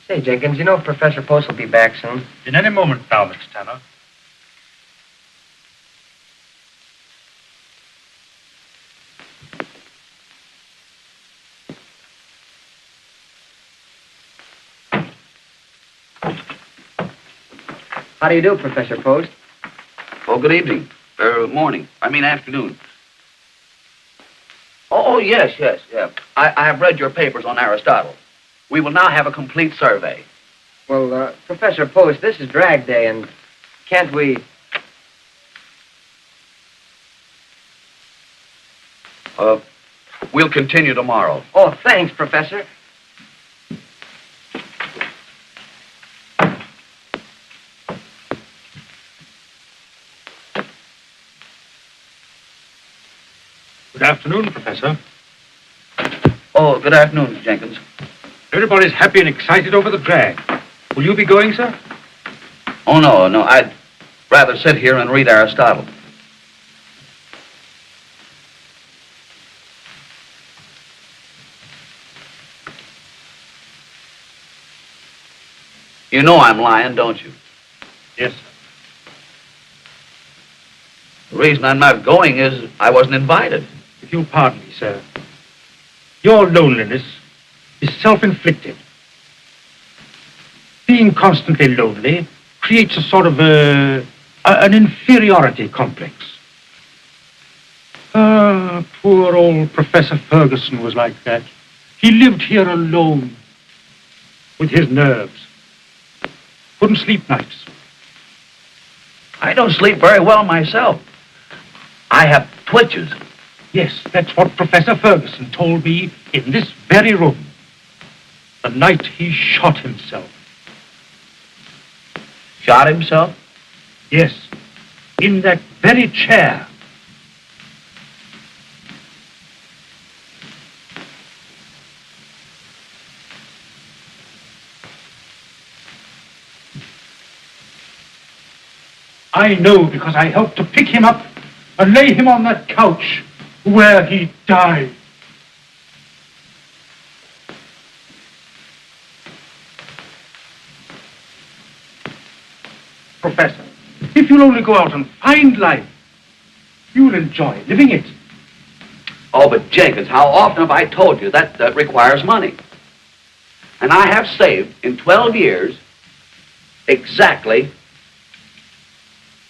Say, Jenkins, you know if Professor Post will be back soon? In any moment now, Mr. Tanner. How do you do, Professor Post? Oh, good evening. Morning. I mean afternoon. Oh, yes. I have read your papers on Aristotle. We will now have a complete survey. Well, Professor Post, this is drag day, and can't we... We'll continue tomorrow. Oh, thanks, Professor. Good afternoon, Professor. Oh, good afternoon, Jenkins. Everybody's happy and excited over the drag. Will you be going, sir? Oh, no. I'd rather sit here and read Aristotle. You know I'm lying, don't you? Yes, sir. The reason I'm not going is I wasn't invited. If you'll pardon me, sir, your loneliness is self-inflicted. Being constantly lonely creates a sort of an inferiority complex. Poor old Professor Ferguson was like that. He lived here alone with his nerves. Couldn't sleep nights. I don't sleep very well myself. I have twitches. Yes, that's what Professor Ferguson told me in this very room. The night he shot himself. Shot himself? Yes, in that very chair. I know because I helped to pick him up and lay him on that couch where he died. Professor, if you'll only go out and find life, you'll enjoy living it. Oh, but Jenkins, how often have I told you that requires money? And I have saved in 12 years exactly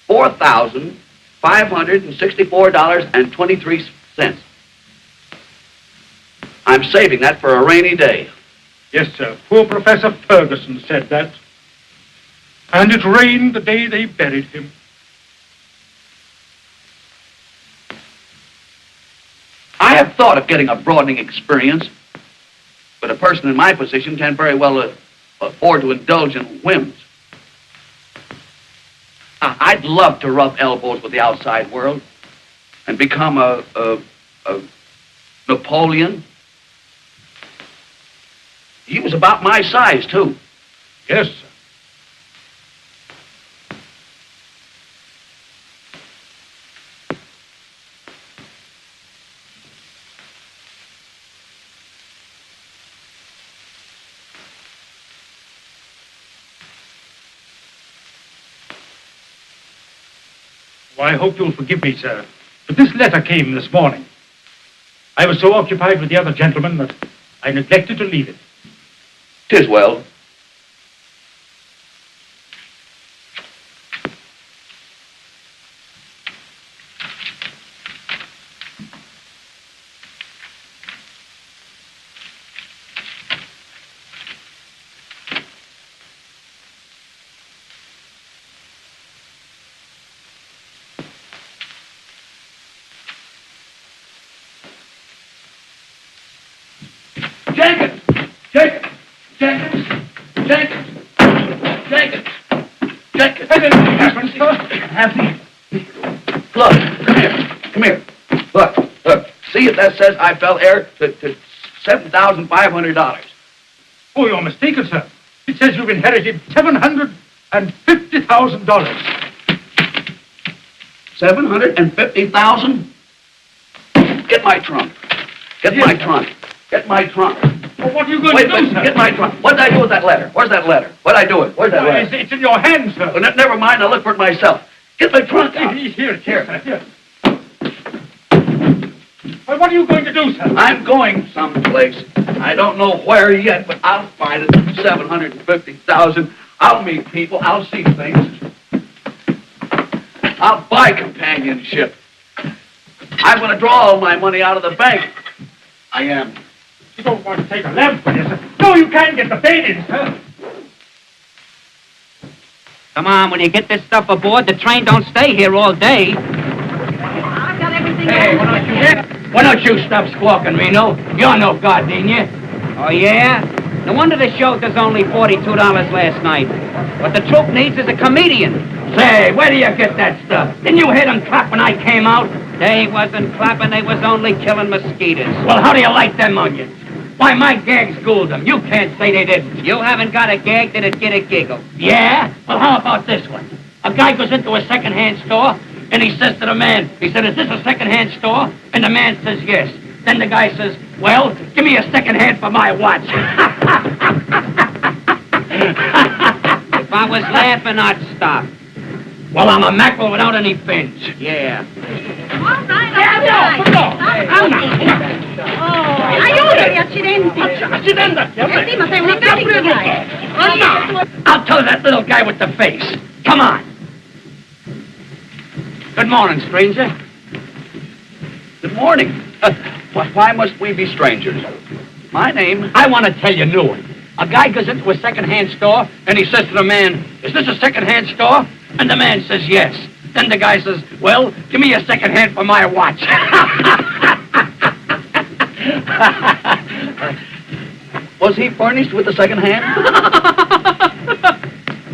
$4,564.23. I'm saving that for a rainy day. Yes, sir. Poor Professor Ferguson said that. And it rained the day they buried him. I have thought of getting a broadening experience, but a person in my position can't very well afford to indulge in whims. I'd love to rub elbows with the outside world and become a Napoleon. He was about my size, too. Yes, sir. Well, I hope you'll forgive me, sir, but this letter came this morning. I was so occupied with the other gentleman that I neglected to leave it. 'Tis well. Jenkins! Jenkins! Jenkins! Jenkins! Jenkins! Jenkins! Has anything happened, sir? Happy. Look, come here. Look. See if that says I fell heir to $7,500. Oh, you're mistaken, sir. It says you've inherited $750,000. $750,000? Get my trunk. Get my trunk. Get my trunk. Well, what are you going to do, sir? Get my trunk. What did I do with that letter? Where's that letter? What did I do with it? Where's that letter? It's in your hands, sir. Well, never mind. I'll look for it myself. Get my trunk out. Here. Well, what are you going to do, sir? I'm going someplace. I don't know where yet, but I'll find it. 750,000. I'll meet people. I'll see things. I'll buy companionship. I'm going to draw all my money out of the bank. I am. You don't want to take a lamp for you, sir. No, you can't get the bait in, sir. Come on, when you get this stuff aboard, the train don't stay here all day. I've got everything. Hey, why don't you stop squawking, Reno? You're no gardenia. Oh, yeah? No wonder the show does only $42 last night. What the troupe needs is a comedian. Say, where do you get that stuff? Didn't you hear them clap when I came out? They wasn't clapping, they was only killing mosquitoes. Well, how do you like them onions? Why, my gags ghouled them. You can't say they didn't. You haven't got a gag that'd get a giggle. Yeah? Well, how about this one? A guy goes into a second-hand store, and he says to the man, he said, is this a second-hand store? And the man says, yes. Then the guy says, well, give me a second-hand for my watch. If I was laughing, I'd stop. Well, I'm a mackerel without any fins. Yeah. All right. I'll tell that little guy with the face. Come on. Good morning, stranger. Good morning. Why must we be strangers? My name... I want to tell you a new one. A guy goes into a second-hand store, and he says to the man, is this a second-hand store? And the man says, yes. Then the guy says, well, give me a second hand for my watch. Was he furnished with a second hand?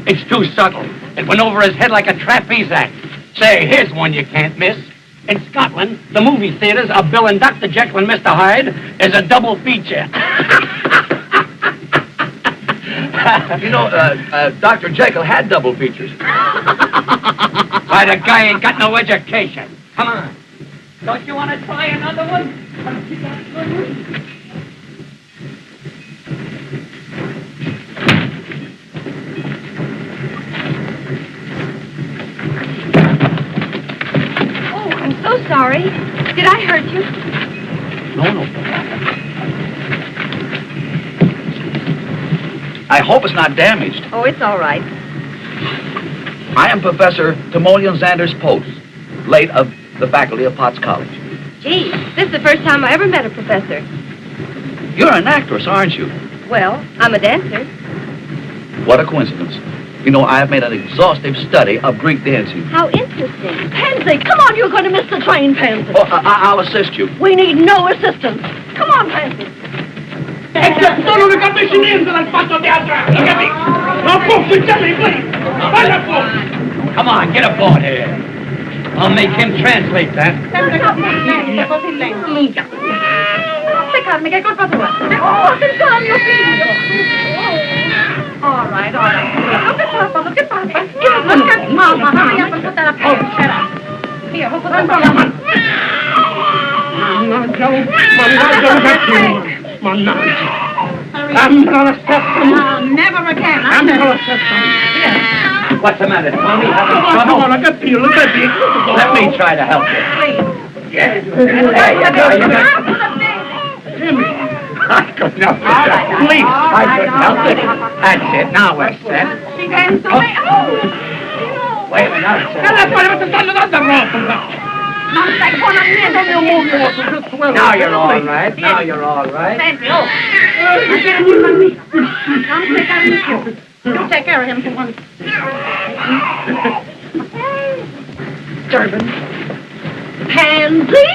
It's too subtle. It went over his head like a trapeze act. Say, here's one you can't miss. In Scotland, the movie theaters are billing Dr. Jekyll and Mr. Hyde as a double feature. You know, Dr. Jekyll had double features. Why, the guy ain't got no education. Come on. Don't you want to try another one? Oh, I'm so sorry. Did I hurt you? No. I hope it's not damaged. Oh, it's all right. I am Professor Timoleon Zanders Post, late of the faculty of Potts College. Gee, this is the first time I ever met a professor. You're an actress, aren't you? Well, I'm a dancer. What a coincidence. You know, I have made an exhaustive study of Greek dancing. How interesting. Pansy, come on, you're going to miss the train, Pansy. Oh, I'll assist you. We need no assistance. Come on, Pansy. Sono le cabecine dal fatto teatro. Look at me. No, please. Come on, get aboard here. I'll make him translate that. Carne, che colpa tua? Oh, attenzione, mio figlio. All right. Lo che passa? Mamma, io per tutta la pezza. Io ho fatto la mano. Mannaggia. I'm gonna step from... Never again. I'm gonna step from... What's the matter, Tommy? Come on, I got you. Let me try to help you. Yeah. I couldn't help it. Please, I couldn't help it. That's it. Now we're set. She danced away. Oh! Wait a minute. Now you're all right. Now you're all right. You take care of him for once. Durbin. Pansy?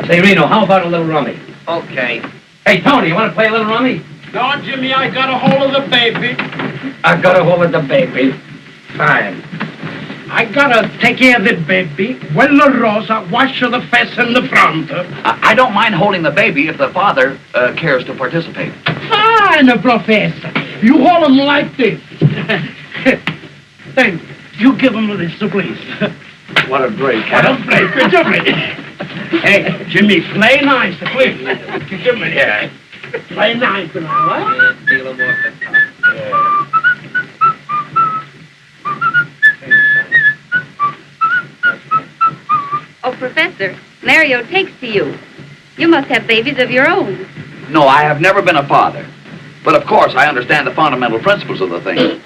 Say, Reno, how about a little rummy? Okay. Hey, Tony, you want to play a little rummy? No, Jimmy, I got a hold of the baby. I got a hold of the baby. Fine. I gotta take care of the baby. When the Rosa, wash the face in the front. I don't mind holding the baby if the father cares to participate. Fine, Professor. You hold him like this. Thank you. You give him this, please. What a break. What a break. Jimmy. Hey, Jimmy, play nice, please. Jimmy, yeah. Play nice now, huh? Feel him off the top. Oh, Professor, Mario takes to you. You must have babies of your own. No, I have never been a father. But of course, I understand the fundamental principles of the thing.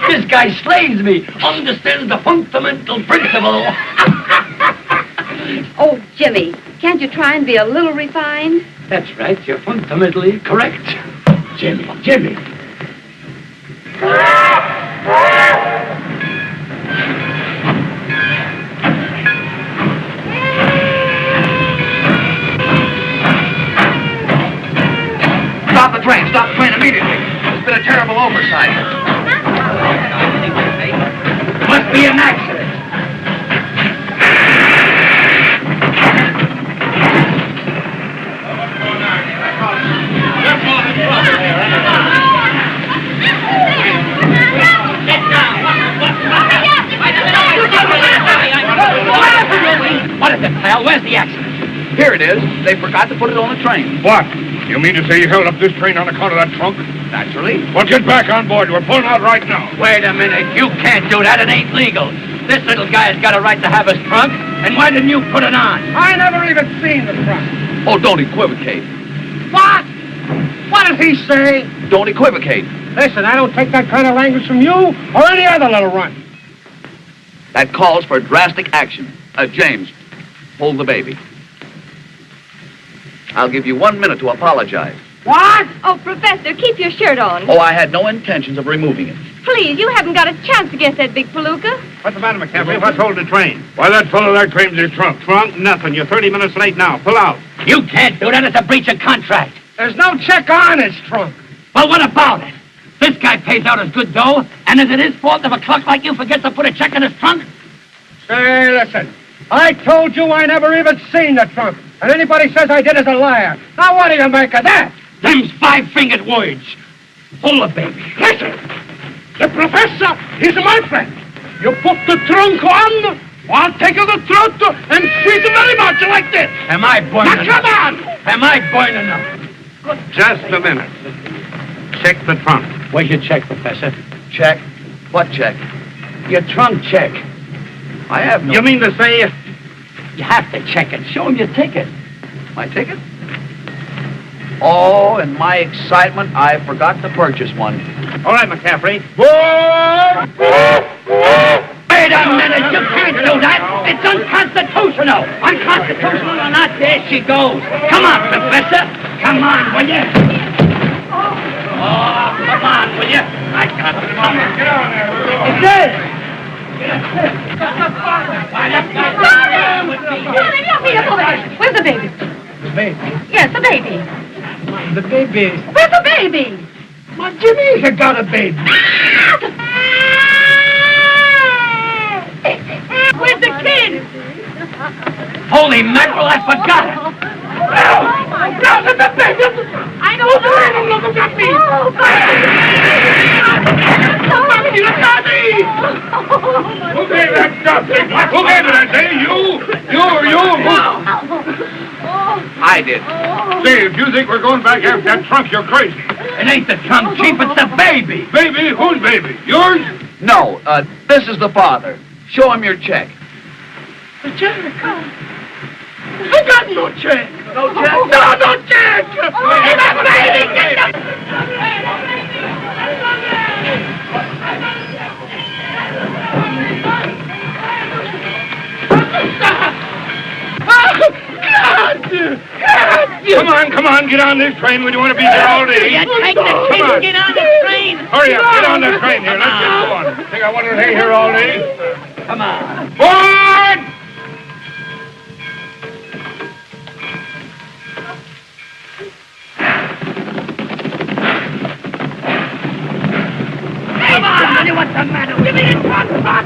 This guy slays me. Understands the fundamental principle. Oh, Jimmy, can't you try and be a little refined? That's right. You're fundamentally correct. Jimmy. Stop the train immediately. There's been a terrible oversight. Must be an accident. What is it, pal? Where's the accident? Here it is. They forgot to put it on the train. What? You mean to say you held up this train on account of that trunk? Naturally. Well, get back on board. We're pulling out right now. Wait a minute. You can't do that. It ain't legal. This little guy's got a right to have his trunk. And why didn't you put it on? I never even seen the trunk. Oh, don't equivocate. What? What does he say? Don't equivocate. Listen, I don't take that kind of language from you or any other little runt. That calls for drastic action. James, hold the baby. I'll give you 1 minute to apologize. What? Oh, Professor, keep your shirt on. Oh, I had no intentions of removing it. Please, you haven't got a chance against that big palooka. What's the matter, McCaffrey? What's holding the train? Why, that fellow there claims his trunk. Trunk? Nothing. You're 30 minutes late now. Pull out. You can't do that. It's a breach of contract. There's no check on his trunk. Well, what about it? This guy pays out his good dough, and is it his fault if a clerk like you forgets to put a check in his trunk? Say, listen. I told you I never even seen the trunk. And anybody says I did is a liar. Now, what do you make of that? Them's five-fingered words. Hold the baby. Listen. The professor is my friend. You put the trunk on, I'll take the throat and squeeze it very much like this. Am I boiling Now, come on. Am I boiling up? Just a minute. Check the trunk. Where's your check, Professor? Check? What check? Your trunk check. I have no... You mean to say... You have to check it. Show him your ticket. My ticket? Oh, in my excitement, I forgot to purchase one. All right, McCaffrey. Wait a minute. You can't do that. It's unconstitutional. Unconstitutional or not, there she goes. Come on, Professor. Come on, will you? Oh, come on, will you? I got it. Come on. Get on there. It's this. Where's the baby? The baby? Yes, the baby. The baby? Where's the baby? My Jimmy's got a baby. Where's the kid? Holy mackerel, I forgot it. No, the baby. I know. Look at me. Mommy, look at me. Who gave that stuff? Who gave it, I say? You. I did. Say, if you think we're going back after that trunk, you're crazy. It ain't the trunk, Chief, it's the baby. Baby? Whose baby? Yours? No, this is the father. Show him your check. The check? I got no check. No check? No check. Come on, get on this train. We don't want to be here all day. You take the kid and get on the train. Hurry up, get on the train here. Let's get going. Think I want to stay here all day? Come on. Forward! Come on, honey, what's the matter? Give me the trunk, run.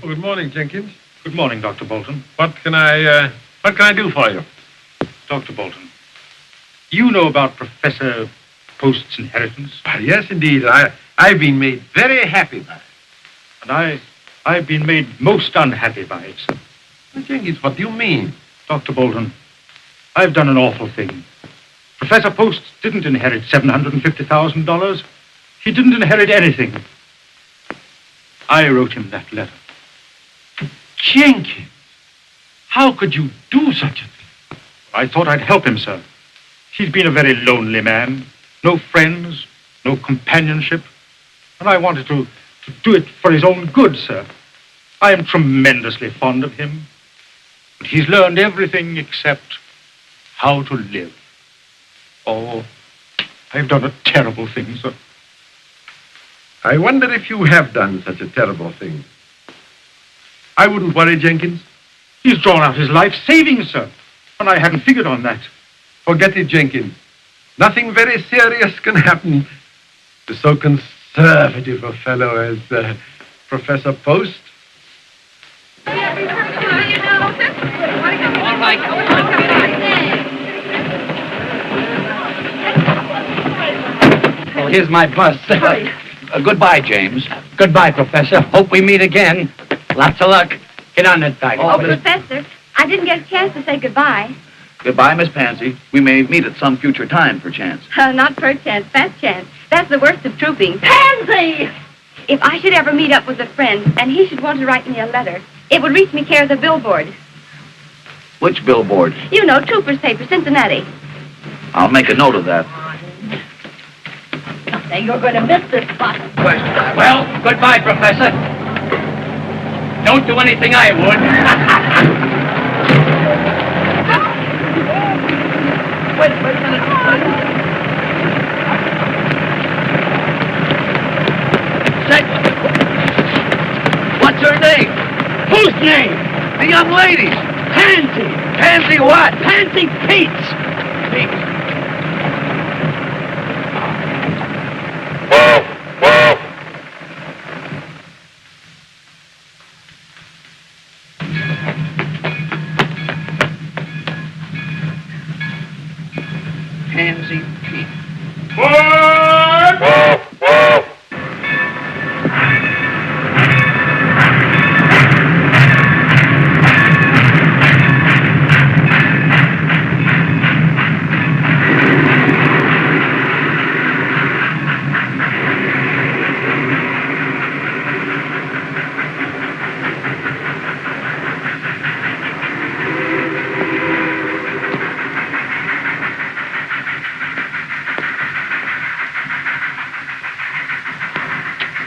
Good morning, Jenkins. Good morning, Dr. Bolton. What can I do for you? Dr. Bolton, you know about Professor Post's inheritance? Yes, indeed. I've been made very happy by it. And I've been made most unhappy by it, sir. Well, Jenkins, what do you mean? Dr. Bolton, I've done an awful thing. Professor Post didn't inherit $750,000. He didn't inherit anything. I wrote him that letter. Jenkins, how could you do such a thing? I thought I'd help him, sir. He's been a very lonely man. No friends, no companionship. And I wanted to do it for his own good, sir. I am tremendously fond of him. But he's learned everything except how to live. Oh, I've done a terrible thing, sir. I wonder if you have done such a terrible thing. I wouldn't worry, Jenkins. He's drawn out his life savings, sir. And I hadn't figured on that. Forget it, Jenkins. Nothing very serious can happen to so conservative a fellow as Professor Post. All right. Well, here's my bus. Goodbye, James. Goodbye, Professor. Hope we meet again. Lots of luck. Get on that bike. Oh, Professor, I didn't get a chance to say goodbye. Goodbye, Miss Pansy. We may meet at some future time, perchance. Not perchance, fast chance. That's the worst of trooping. Pansy! If I should ever meet up with a friend and he should want to write me a letter, it would reach me care of the billboard. Which billboard? You know, Trooper's paper, Cincinnati. I'll make a note of that. Now you're going to miss this spot. Well, goodbye, Professor. Don't do anything I would. Wait a minute. What's her name? Whose name? The young lady's. Pansy. Pansy what? Pansy Peets. Peets. Pansy Pete.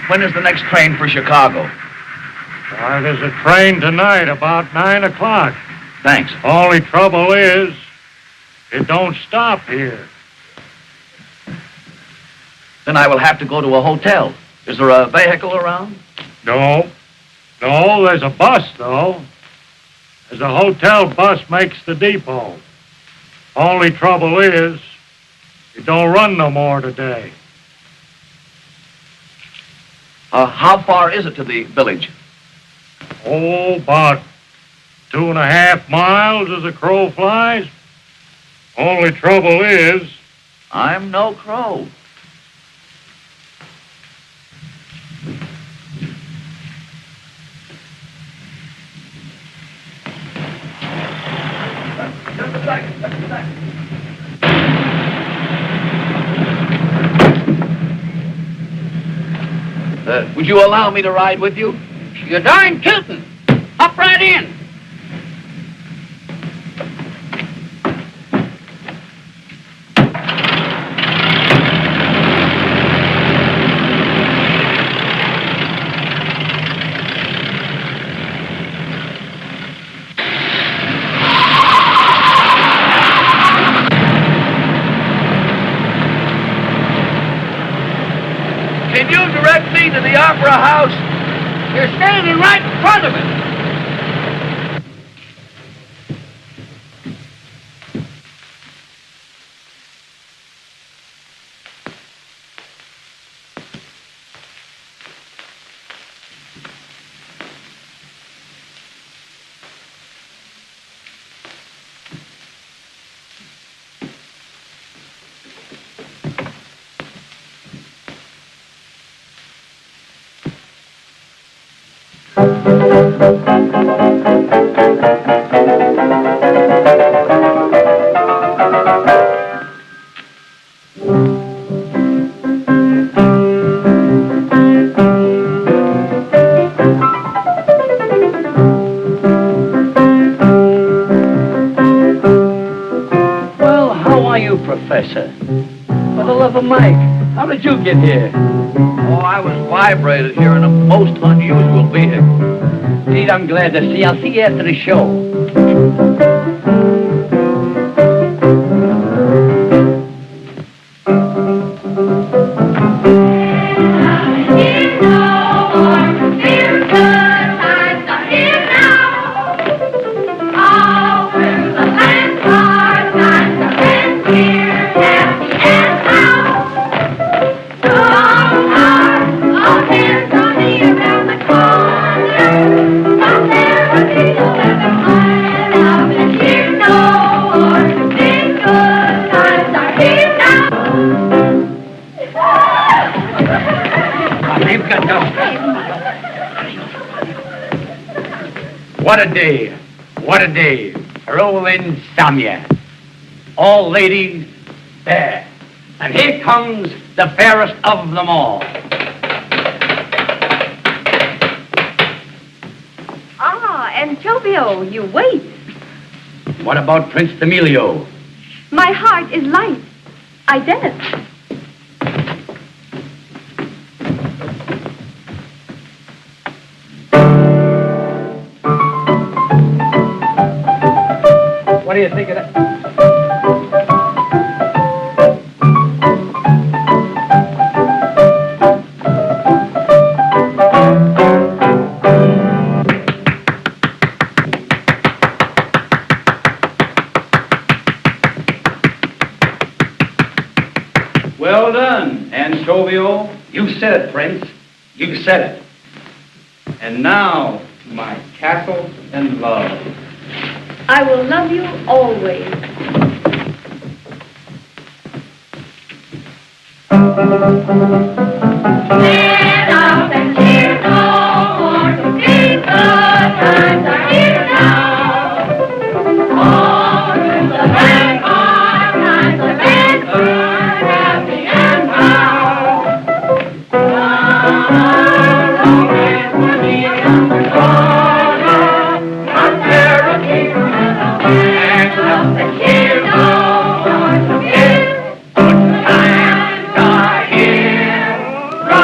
When is the next train for Chicago? There's a train tonight about 9 o'clock. Thanks. Only trouble is, it don't stop here. Then I will have to go to a hotel. Is there a vehicle around? No, there's a bus, though. There's a hotel bus makes the depot. Only trouble is, it don't run no more today. How far is it to the village? Oh, about 2.5 miles as a crow flies. Only trouble is... I'm no crow. Just a second. Would you allow me to ride with you? You're darn Keaton. Hop right in. Can you direct me to the Opera House? You're standing right in front of it. Professor. For the love of Mike, how did you get here? Oh, I was vibrated here in a most unusual vehicle. Indeed, I'm glad to see. I'll see you after the show. What a day. What a day. Rolling Samia. All ladies there. And here comes the fairest of them all. Ah, Antonio, you wait. What about Prince Timoleon? My heart is light. I dance. What do you think of that? Well done, Antonio. You said it, Prince. You said it. And now to my castle and love. I will love you always. Stand up and cheer no more. These good times are here now. All through the land, our times are Rayburn, happy and proud. Always for the younger corner, not there a king. Stand up and cheer no more. Good times are here right now.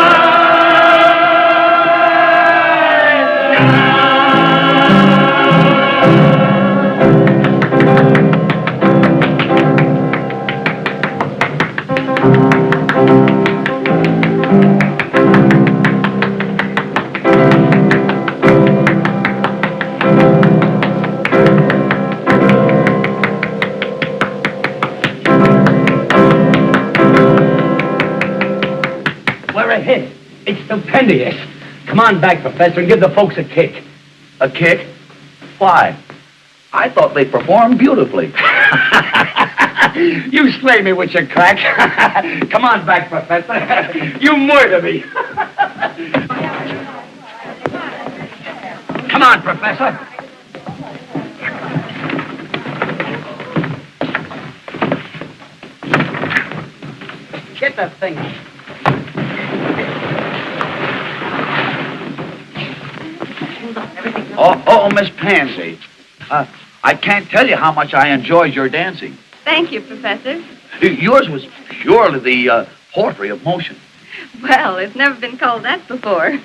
We're a hit. It's stupendous. Come on back, Professor, and give the folks a kick. A kick? Why? I thought they performed beautifully. You slay me with your crack. Come on back, Professor. You murder me. Come on, Professor. Get that thing. Oh, Miss Pansy. I can't tell you how much I enjoyed your dancing. Thank you, Professor. Yours was purely the poetry of motion. Well, it's never been called that before.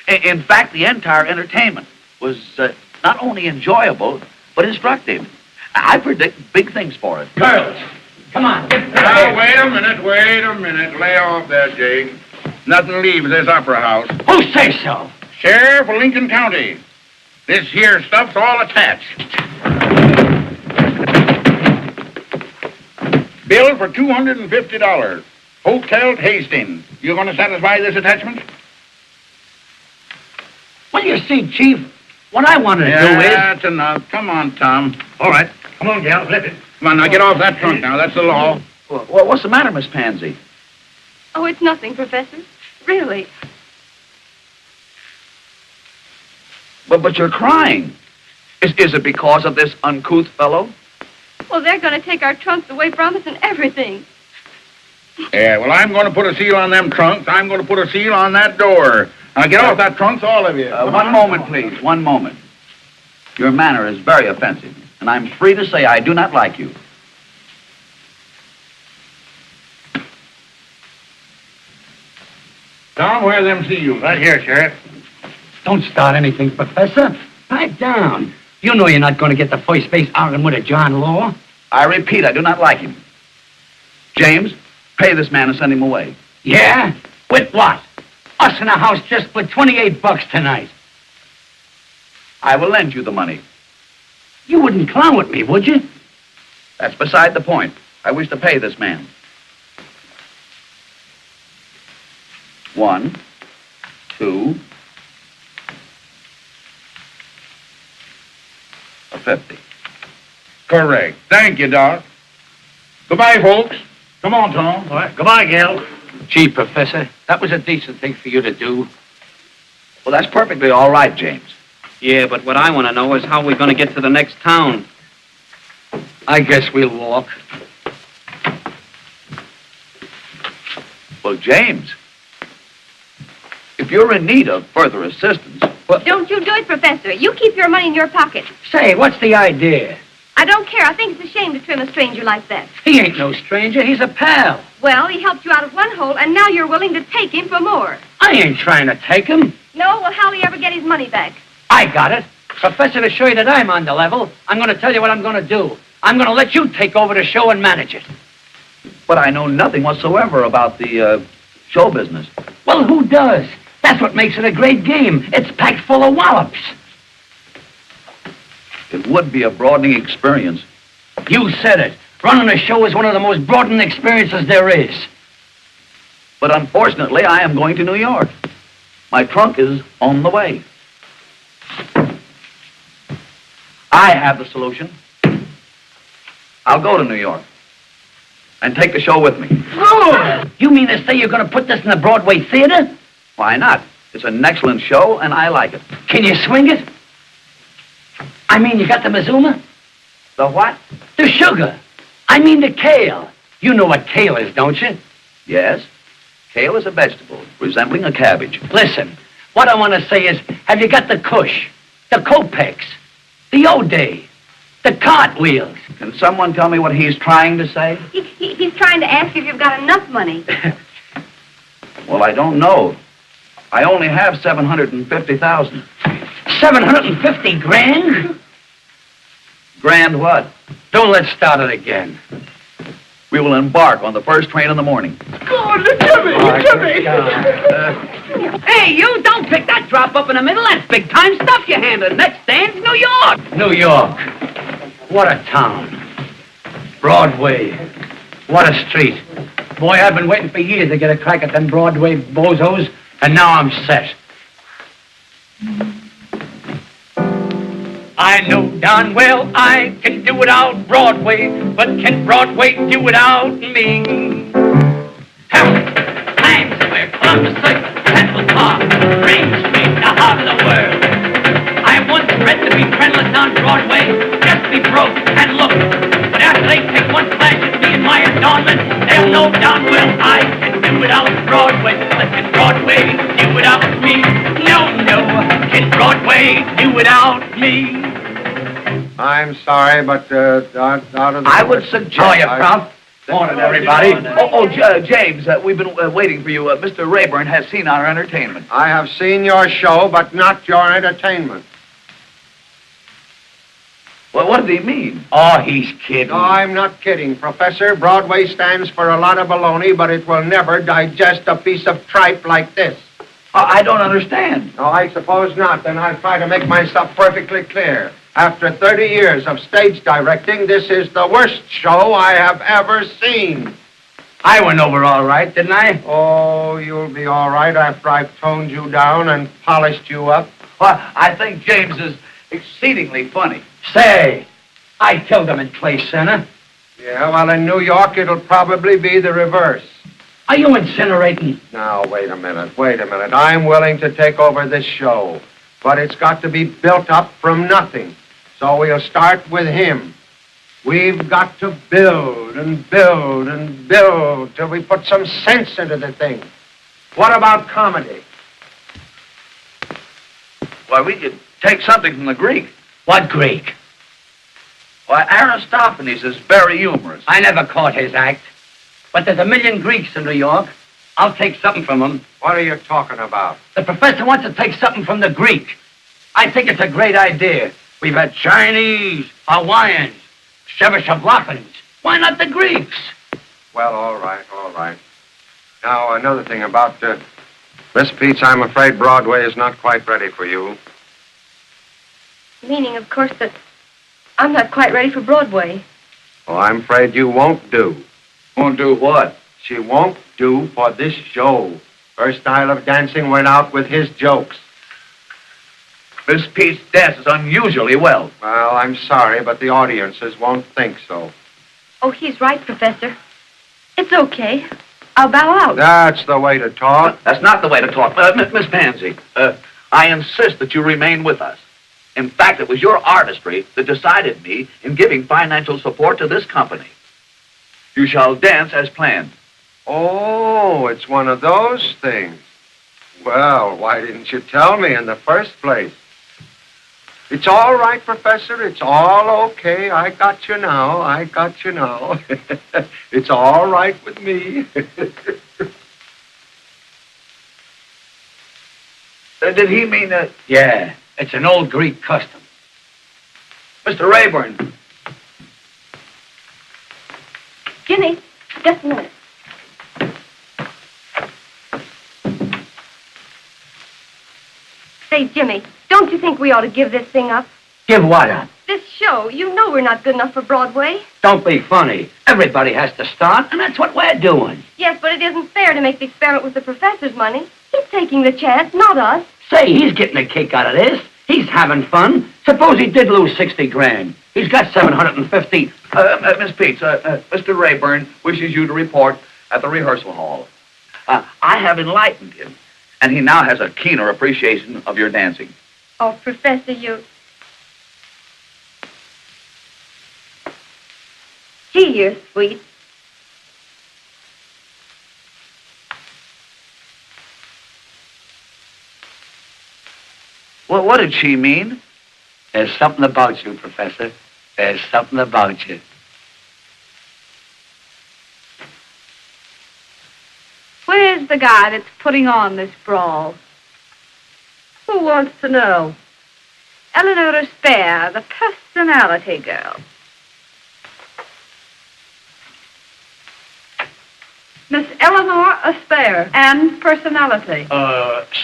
In fact, the entire entertainment was not only enjoyable, but instructive. I predict big things for it. Girls, come on. Now, wait a minute. Lay off there, Jake. Nothing leaves this opera house. Who says so? Sheriff of Lincoln County. This here stuff's all attached. Bill for $250. Hotel Hastings. You going to satisfy this attachment? Well, you see, Chief, what I wanted to do is... That's enough. Come on, Tom. All right. Come on, gal. Flip it. Come on, now get off that trunk now. That's the law. Well, what's the matter, Miss Pansy? Oh, it's nothing, Professor. Really. But you're crying. Is it because of this uncouth fellow? Well, they're going to take our trunks away from us and everything. Yeah, well, I'm going to put a seal on them trunks. I'm going to put a seal on that door. Now, get off that trunks, all of you. One moment, please. One moment. Your manner is very offensive, and I'm free to say I do not like you. Tom, where are them seals? Right here, Sheriff. Don't start anything, Professor. Pipe down. You know you're not going to get the first base arguing with a John Law. I repeat, I do not like him. James, pay this man and send him away. Yeah? With what? Us in a house just for $28 tonight. I will lend you the money. You wouldn't clown with me, would you? That's beside the point. I wish to pay this man. 1, 2, $50. Correct. Thank you, Doc. Goodbye, folks. Come on, Tom. All right. Goodbye, Gil. Gee, Professor, that was a decent thing for you to do. Well, that's perfectly all right, James. Yeah, but what I want to know is how we're going to get to the next town. I guess we'll walk. Well, James, if you're in need of further assistance... Don't you do it, Professor. You keep your money in your pocket. Say, what's the idea? I don't care. I think it's a shame to trim a stranger like that. He ain't no stranger. He's a pal. Well, he helped you out of one hole, and now you're willing to take him for more. I ain't trying to take him. No? Well, how'll he ever get his money back? I got it. Professor, to show you that I'm on the level, I'm going to tell you what I'm going to do. I'm going to let you take over the show and manage it. But I know nothing whatsoever about the show business. Well, who does? That's what makes it a great game. It's packed full of wallops. It would be a broadening experience. You said it. Running a show is one of the most broadening experiences there is. But unfortunately, I am going to New York. My trunk is on the way. I have the solution. I'll go to New York and take the show with me. Oh! You mean to say you're going to put this in the Broadway theater? Why not? It's an excellent show, and I like it. Can you swing it? I mean, you got the mazuma? The what? The sugar. I mean the kale. You know what kale is, don't you? Yes. Kale is a vegetable, resembling a cabbage. Listen, what I want to say is, have you got the Kush, the Kopecks, the O'Day, the cartwheels? Can someone tell me what he's trying to say? He's trying to ask if you've got enough money. Well, I don't know. I only have $750,000. 750 grand? Grand what? Don't let's start it again. We will embark on the first train in the morning. God, Jimmy! Hey, you don't pick that drop up in the middle. That's big time stuff you're handling. Next stand's New York. New York. What a town. Broadway. What a street. Boy, I've been waiting for years to get a crack at them Broadway bozos, and now I'm set. I know darn well I can do without Broadway, but can Broadway do without me? Hamlet, Times Square, Columbus Circle, Central Park, Main Street, the heart of the world. I once read to be friendless on Broadway, just be broke and look. But after they take one flash at me and my adornment, they'll know darn well I can do without Broadway, but can Broadway do without me? No, can Broadway do without me? I'm sorry, but out of the... I would suggest... How are you, Prof? Morning, everybody. James, we've been waiting for you. Mr. Rayburn has seen our entertainment. I have seen your show, but not your entertainment. Well, what does he mean? Oh, he's kidding. No, I'm not kidding, Professor. Broadway stands for a lot of baloney, but it will never digest a piece of tripe like this. I don't understand. No, I suppose not. Then I'll try to make myself perfectly clear. After 30 years of stage directing, this is the worst show I have ever seen. I went over all right, didn't I? Oh, you'll be all right after I've toned you down and polished you up. Well, I think James is exceedingly funny. Say, I killed him in Clay Center. Yeah, well, in New York, it'll probably be the reverse. Are you incinerating? Now, wait a minute. I'm willing to take over this show, but it's got to be built up from nothing. So we'll start with him. We've got to build and build and build till we put some sense into the thing. What about comedy? Well, we could take something from the Greek. What Greek? Well, Aristophanes is very humorous. I never caught his act. But there's a million Greeks in New York. I'll take something from him. What are you talking about? The professor wants to take something from the Greek. I think it's a great idea. We've had Chinese, Hawaiians, Czechoslovakians. Why not the Greeks? Well, all right, all right. Now, another thing about, Miss Peets, I'm afraid Broadway is not quite ready for you. Meaning, of course, that I'm not quite ready for Broadway. Oh, I'm afraid you won't do. Won't do what? She won't do for this show. Her style of dancing went out with his jokes. Miss Peets dances unusually well. Well, I'm sorry, but the audiences won't think so. Oh, he's right, Professor. It's okay. I'll bow out. That's the way to talk. That's not the way to talk. Miss Pansy, I insist that you remain with us. In fact, it was your artistry that decided me in giving financial support to this company. You shall dance as planned. Oh, it's one of those things. Well, why didn't you tell me in the first place? It's all right, Professor. It's all okay. I got you now. I got you now. It's all right with me. Did he mean that? Yeah, it's an old Greek custom. Mr. Rayburn. Ginny, just a minute. Say, Jimmy, don't you think we ought to give this thing up? Give what up? This show, you know we're not good enough for Broadway. Don't be funny. Everybody has to start, and that's what we're doing. Yes, but it isn't fair to make the experiment with the professor's money. He's taking the chance, not us. Say, he's getting a kick out of this. He's having fun. Suppose he did lose 60 grand. He's got 750. Miss Peets, Mr. Rayburn wishes you to report at the rehearsal hall. I have enlightened him, and he now has a keener appreciation of your dancing. Oh, Professor, you... Gee, you're sweet. Well, what did she mean? There's something about you, Professor. There's something about you. Where's the guy that's putting on this brawl? Who wants to know? Eleanor Espere, the personality girl. Miss Eleanor Espere and personality.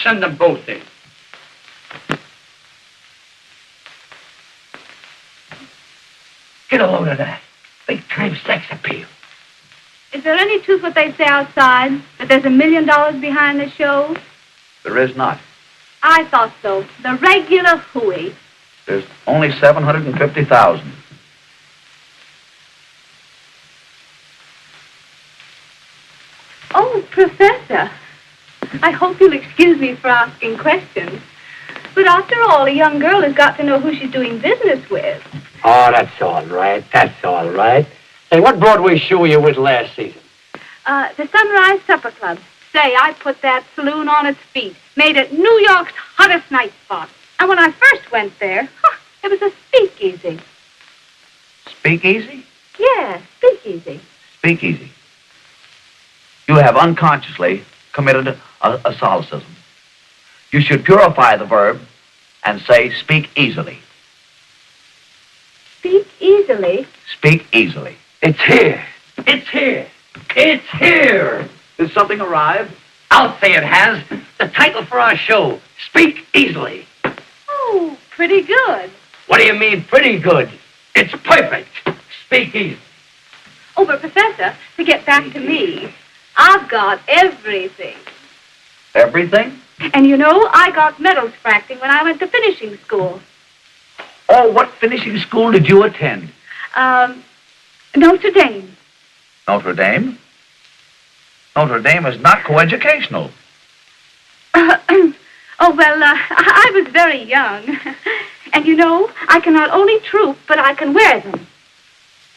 Send them both in. Get a load of that. Big-time sex appeal. Is there any truth what they say outside? That there's $1 million behind the show? There is not. I thought so. The regular hooey. There's only 750,000. Oh, Professor. I hope you'll excuse me for asking questions. But after all, a young girl has got to know who she's doing business with. Oh, that's all right. That's all right. Hey, what Broadway show were you with last season? The Sunrise Supper Club. Say, I put that saloon on its feet. Made it New York's hottest night spot. And when I first went there, it was a speakeasy. Speakeasy? Yeah, speakeasy. Speakeasy. You have unconsciously committed a solecism. You should purify the verb and say speak easily. Speak easily? Speak easily. It's here. It's here. It's here. Did something arrive? I'll say it has. The title for our show, Speak Easily. Oh, pretty good. What do you mean, pretty good? It's perfect. Speak easy. Oh, but Professor, to get back to me, I've got everything. Everything? And you know, I got medals for acting when I went to finishing school. Oh, what finishing school did you attend? Notre Dame. Notre Dame? Notre Dame is not coeducational. Oh, well, I was very young. And you know, I can not only troop, but I can wear them.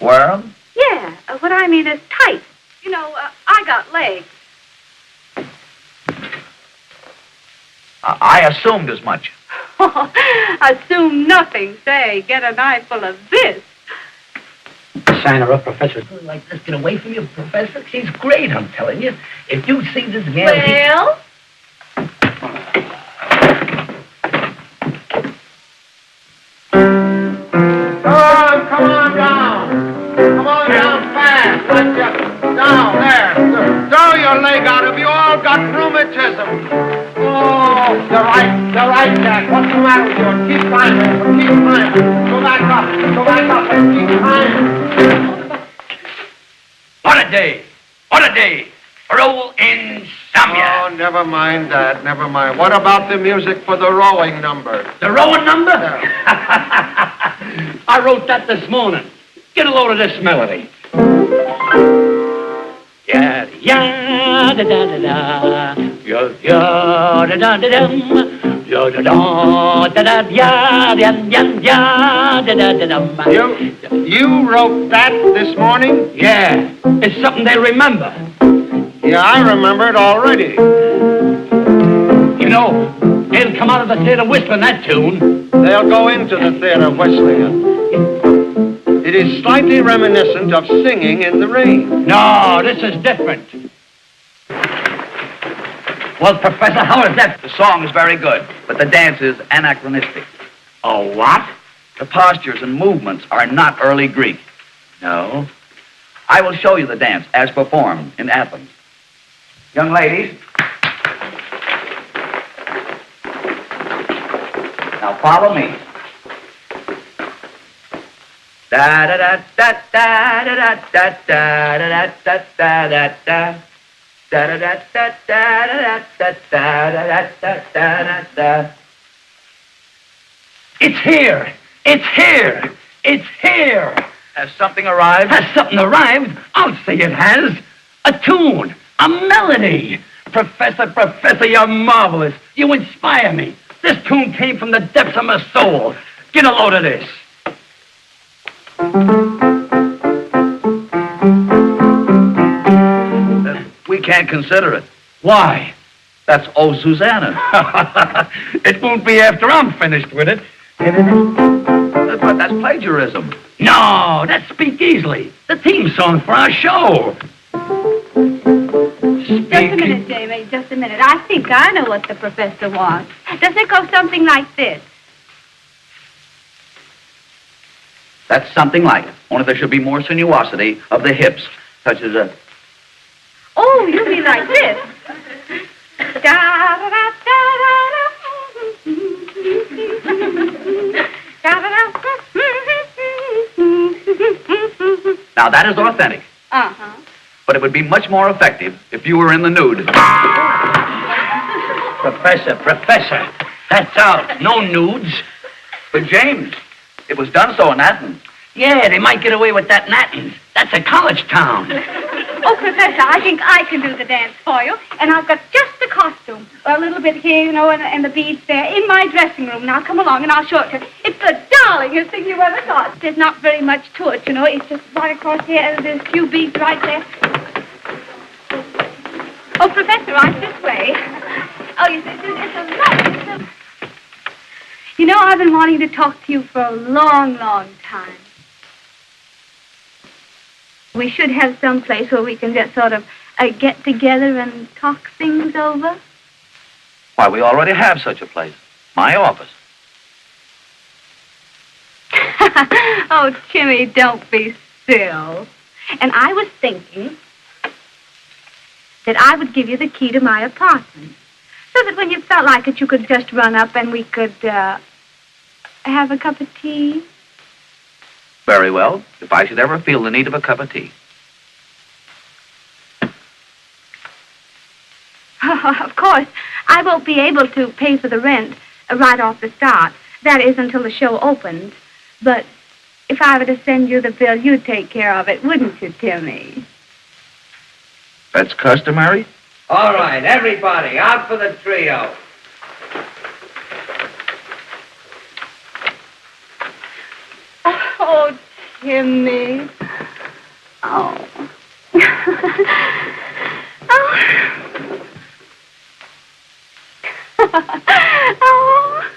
Wear them? Yeah, what I mean is tight. You know, I got legs. I assumed as much. Assume nothing. Say, get an eyeful of this. Sign her up, Professor. Like this, get away from you, Professor. She's great, I'm telling you. If you see this gal... Well? Come on down. Come on down fast. Let's just down there. Throw your leg out. Have you all got rheumatism? Oh, you're right, Jack. What's the matter with you? Keep climbing. Go back up, and keep climbing. What a day. For old insomnia. Oh, never mind that. Never mind. What about the music for the rowing number? The rowing number? Yeah. I wrote that this morning. Get a load of this melody. Ya ya da da da da, ya ya da da da dum, ya da da da da ya ya ya da da da dum. You wrote that this morning? Yeah, it's something they remember. Yeah, I remember it already. You know, they'll come out of the theater whistling that tune. They'll go into the theater whistling it. It is slightly reminiscent of singing in the rain. No, this is different. Well, Professor, how is that? The song is very good, but the dance is anachronistic. Oh, what? The postures and movements are not early Greek. No. I will show you the dance as performed in Athens. Young ladies. Now follow me. Da da da da da da da da da da da da da. Da da da da da da da da da da da. It's here. Has something arrived? Has something arrived? I'll say it has. A tune, a melody. Professor, you're marvelous. You inspire me. This tune came from the depths of my soul. Get a load of this. We can't consider it. Why? That's Oh Susanna. It won't be after I'm finished with it. But that's plagiarism. No, that's Speak Easily, the theme song for our show. Just a minute, Jamie, just a minute. I think I know what the professor wants. Does it go something like this? That's something like it. Only there should be more sinuosity of the hips, such as a... Oh, you mean like this? Now, that is authentic. Uh-huh. But it would be much more effective if you were in the nude. Professor, that's out. No nudes. But, James, it was done so in Athens. Yeah, they might get away with that in Athens. That's a college town. Oh, Professor, I think I can do the dance for you. And I've got just the costume. A little bit here, you know, and the beads there in my dressing room. Now, come along and I'll show it to you. It's the darlingest thing you ever saw. There's not very much to it, you know. It's just right across here, and there's a few beads right there. Oh, Professor, right this way. Oh, yes, it's a lot. You know, I've been wanting to talk to you for a long, long time. We should have some place where we can just sort of get together and talk things over. Why, we already have such a place. My office. Oh, Jimmy, don't be still. And I was thinking that I would give you the key to my apartment, so that when you felt like it, you could just run up and we could have a cup of tea. Very well, if I should ever feel the need of a cup of tea. Of course, I won't be able to pay for the rent right off the start. That is until the show opens. But if I were to send you the bill, you'd take care of it, wouldn't you, Timmy? That's customary? All right, everybody, out for the trio. Oh, Timmy. Oh. Oh. Oh.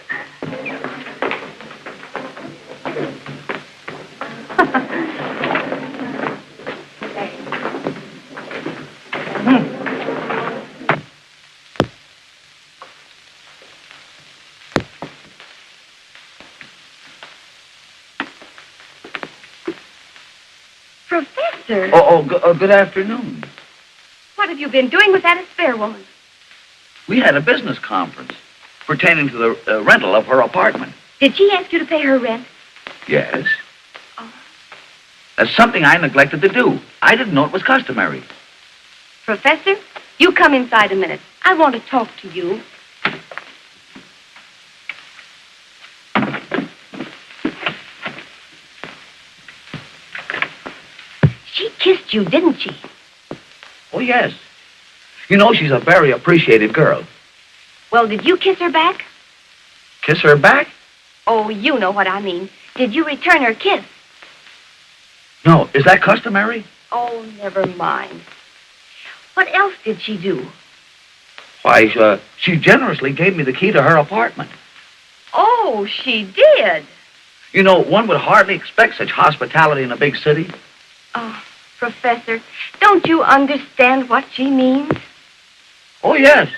Professor, Good afternoon. what have you been doing with that Espere woman? We had a business conference pertaining to the rental of her apartment. Did she ask you to pay her rent? Yes. That's something I neglected to do. I didn't know it was customary. Professor, you come inside a minute. I want to talk to you. She kissed you, didn't she? Oh, yes. You know, she's a very appreciative girl. Well, did you kiss her back? Kiss her back? Oh, you know what I mean. Did you return her kiss? No. Is that customary? Oh, never mind. What else did she do? Why, she generously gave me the key to her apartment. Oh, she did. You know, one would hardly expect such hospitality in a big city. Oh, Professor, don't you understand what she means? Oh, yes.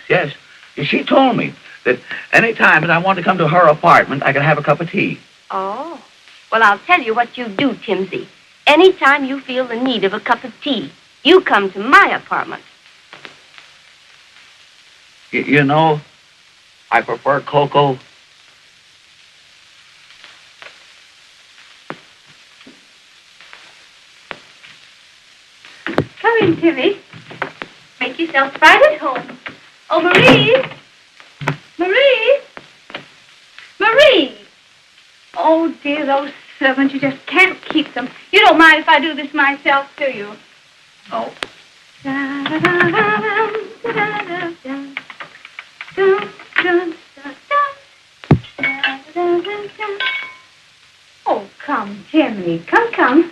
She told me that any time that I want to come to her apartment, I could have a cup of tea. Oh. Well, I'll tell you what you do, Timsy. Anytime you feel the need of a cup of tea, you come to my apartment. You know, I prefer cocoa. Come in, Timmy. Make yourself right at home. Oh, Marie! Marie! Marie! Oh, dear, those servants, you just can't keep them. You don't mind if I do this myself, do you? No. Oh, come, Timmy. Come.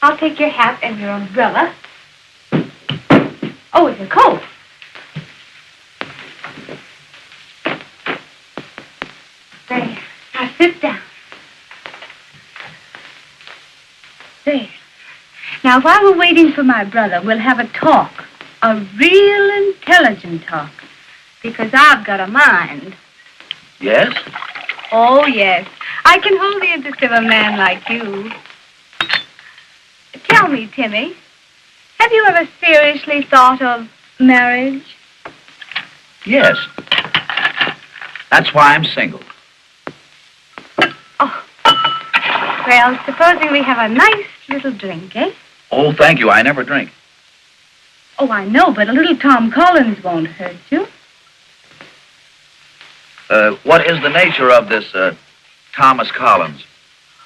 I'll take your hat and your umbrella. Oh, it's a coat. There. Now sit down. There. Now, while we're waiting for my brother, we'll have a talk. A real intelligent talk. Because I've got a mind. Yes? Oh, yes. I can hold the interest of a man like you. Tell me, Timmy, have you ever seriously thought of marriage? Yes. That's why I'm single. Oh. Well, supposing we have a nice little drink, eh? Oh, thank you. I never drink. Oh, I know, but a little Tom Collins won't hurt you. What is the nature of this, Thomas Collins?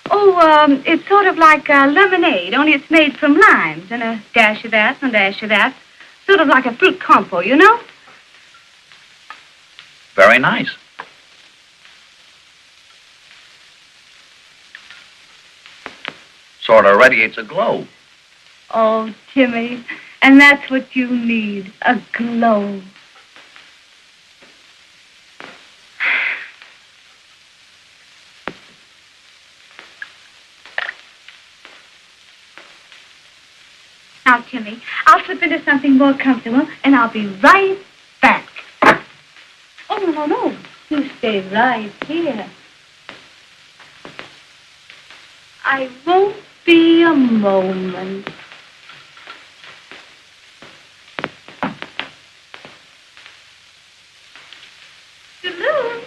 Oh, it's sort of like lemonade, only it's made from limes, and a dash of that and a dash of that. Sort of like a fruit compo, you know? Very nice. Sort of radiates a glow. Oh, Timmy, and that's what you need, a glow. Now, Timmy, I'll slip into something more comfortable, and I'll be right back. Oh, no. You stay right here. I won't be a moment. Toodaloo.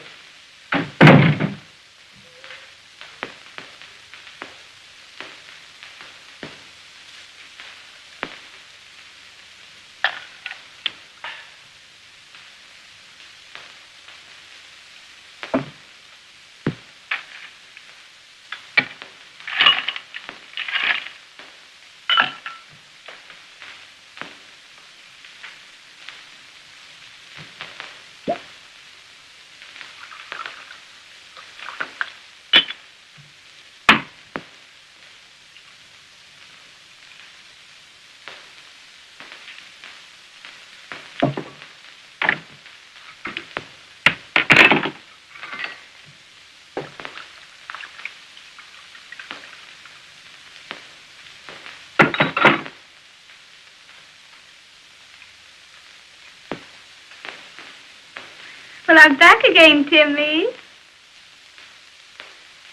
Well, I'm back again, Timmy.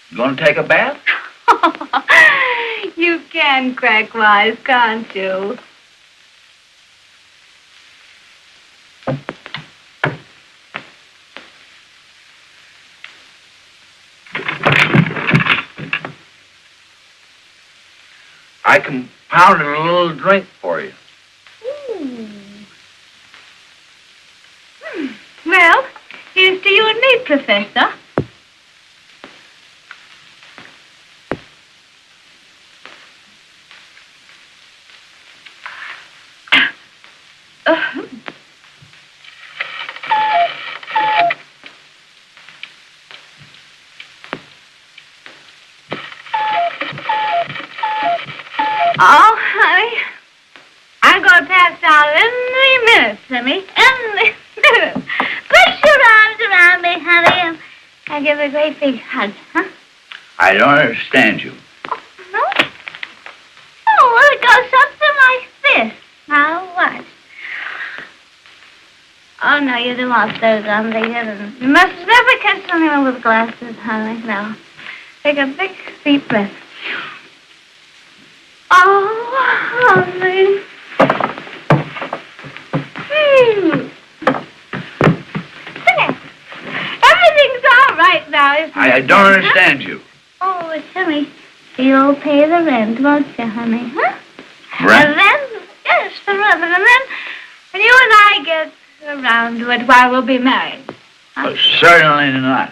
You going to take a bath? You can't can crack wise, can't you? I compounded a little drink for you. Ooh. Well, here's to you and me, Professor. Oh, honey, I'm going to pass out any minute, Timmy. Any minute. Put your arms around me, honey, and give a great big hug, huh? I don't understand you. Oh, no? Oh, well, it goes something like this. Now, watch. Oh, no, you don't want those on the head. You must never kiss anyone with glasses, honey. Now, take a big, deep breath. Oh, honey. There. Everything's all right now, isn't it? I don't understand you. Oh, Timmy, you'll pay the rent, won't you, honey? Huh? Rent? And then, yes, the rent. And then, when you and I get around to it while we'll be married. Huh? Certainly not.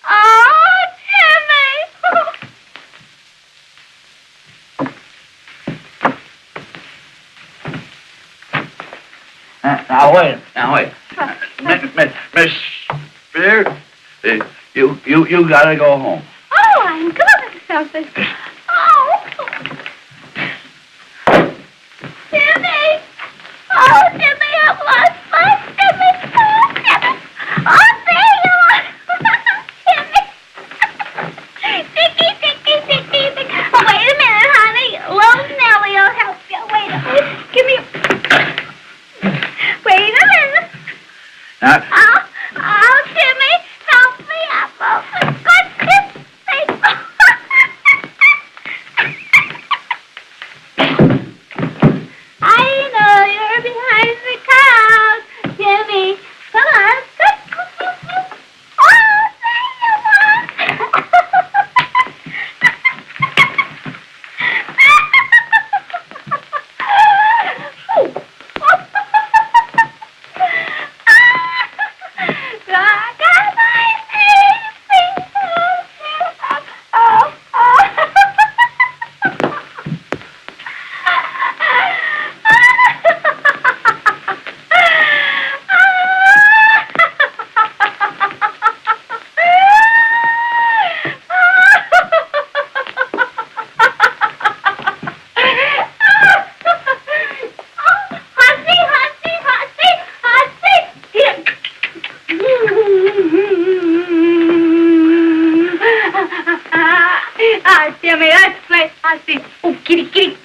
Oh, Timmy! Now wait. Miss Spear, you gotta go home. Oh, I'm good, selfish. Oh. Timmy! Oh, Timmy, I've lost my Timmy. Oh, Timmy. Oh, there you are. Timmy. Dicky. Oh, wait a minute, honey. Little Nellie will help you. Wait a minute. Give me... Wait a minute. Oh, Timmy, help me up. Oh, for goodness sake. I know you're behind the crowd, Timmy. Come on. Oh, there you are. Timmy, let's play Pansy. Oh, kitty.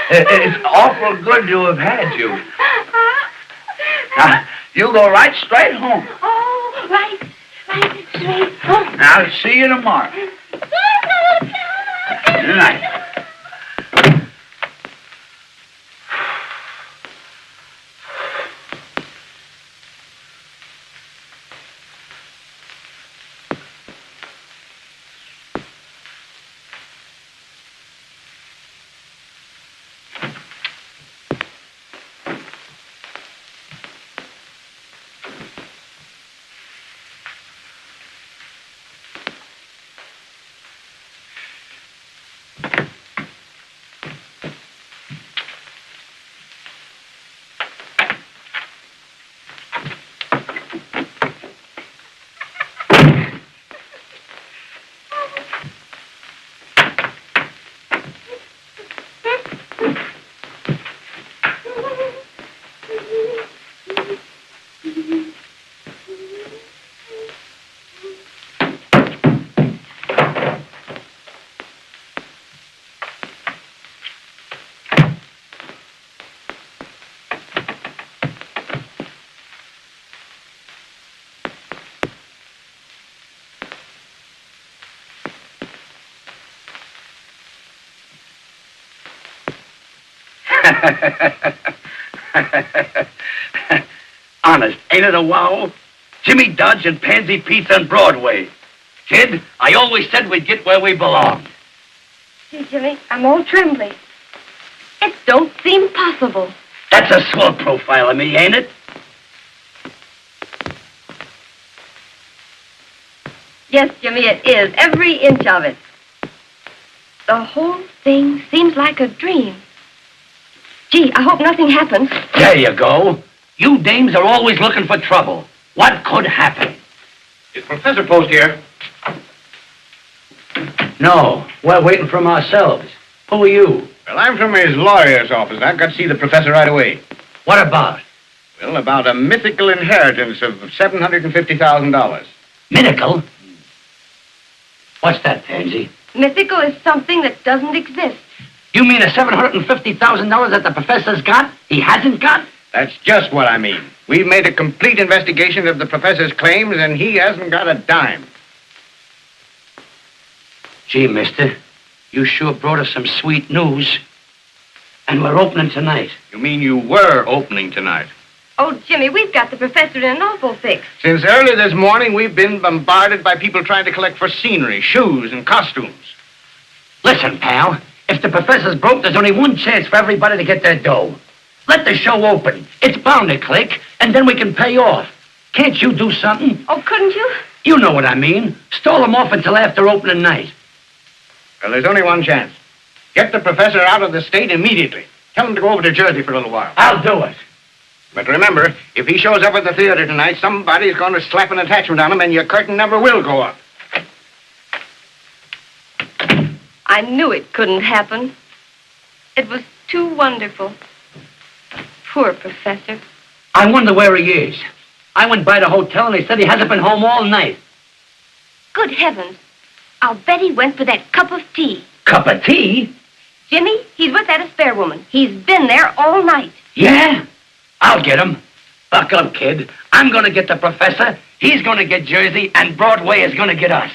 It's awful good to have had you. Now, you go right straight home. Oh, right straight home. Now, I'll see you tomorrow. Good night. Honest, ain't it a wow? Jimmy Dodge and Pansy Peets on Broadway. Kid, I always said we'd get where we belong. Gee, Jimmy, I'm all trembly. It don't seem possible. That's a swell profile of me, ain't it? Yes, Jimmy, it is. Every inch of it. The whole thing seems like a dream. Gee, I hope nothing happens. There you go. You dames are always looking for trouble. What could happen? Is Professor Post here? No, we're waiting from ourselves. Who are you? Well, I'm from his lawyer's office. I've got to see the professor right away. What about? Well, about a mythical inheritance of $750,000. Mythical? What's that, Pansy? Mythical is something that doesn't exist. You mean the $750,000 that the professor's got, he hasn't got? That's just what I mean. We've made a complete investigation of the professor's claims, and he hasn't got a dime. Gee, mister, you sure brought us some sweet news. And we're opening tonight. You mean you were opening tonight? Oh, Jimmy, we've got the professor in an awful fix. Since early this morning, we've been bombarded by people trying to collect for scenery, shoes, and costumes. Listen, pal, if the professor's broke, there's only one chance for everybody to get their dough. Let the show open. It's bound to click, and then we can pay off. Can't you do something? Oh, couldn't you? You know what I mean. Stall them off until after opening night. Well, there's only one chance. Get the professor out of the state immediately. Tell him to go over to Jersey for a little while. I'll do it. But remember, if he shows up at the theater tonight, somebody's going to slap an attachment on him, and your curtain never will go up. I knew it couldn't happen. It was too wonderful. Poor professor. I wonder where he is. I went by the hotel, and they said he hasn't been home all night. Good heavens. I'll bet he went for that cup of tea. Cup of tea? Jimmy, he's with that Espere woman. He's been there all night. Yeah? I'll get him. Buck up, kid. I'm going to get the professor, he's going to get Jersey, and Broadway is going to get us.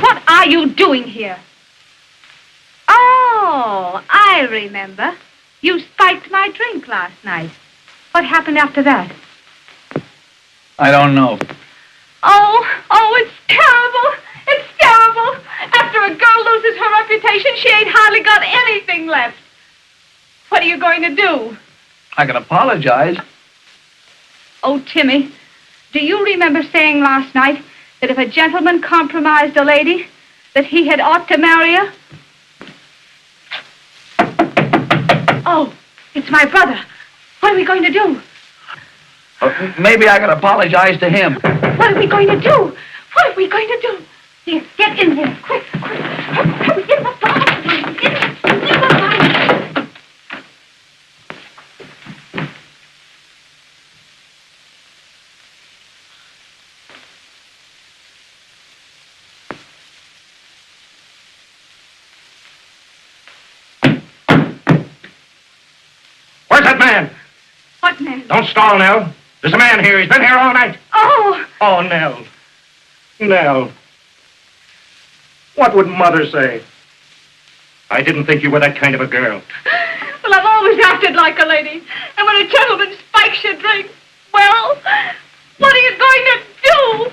What are you doing here? Oh, I remember. You spiked my drink last night. What happened after that? I don't know. Oh, it's terrible. It's terrible. After a girl loses her reputation, she ain't hardly got anything left. What are you going to do? I can apologize. Oh, Timmy, do you remember saying last night that if a gentleman compromised a lady, that he had ought to marry her? Oh, it's my brother. What are we going to do? Maybe I can apologize to him. What are we going to do? What are we going to do? Here, get in there. Quick, quick. Hurry, get in the box. Get in the box. Where's that man? What man? Don't stall, Nell. There's a man here. He's been here all night. Oh! Oh, Nell. Nell. What would Mother say? I didn't think you were that kind of a girl. Well, I've always acted like a lady. And when a gentleman spikes your drink, well, what are you going to do?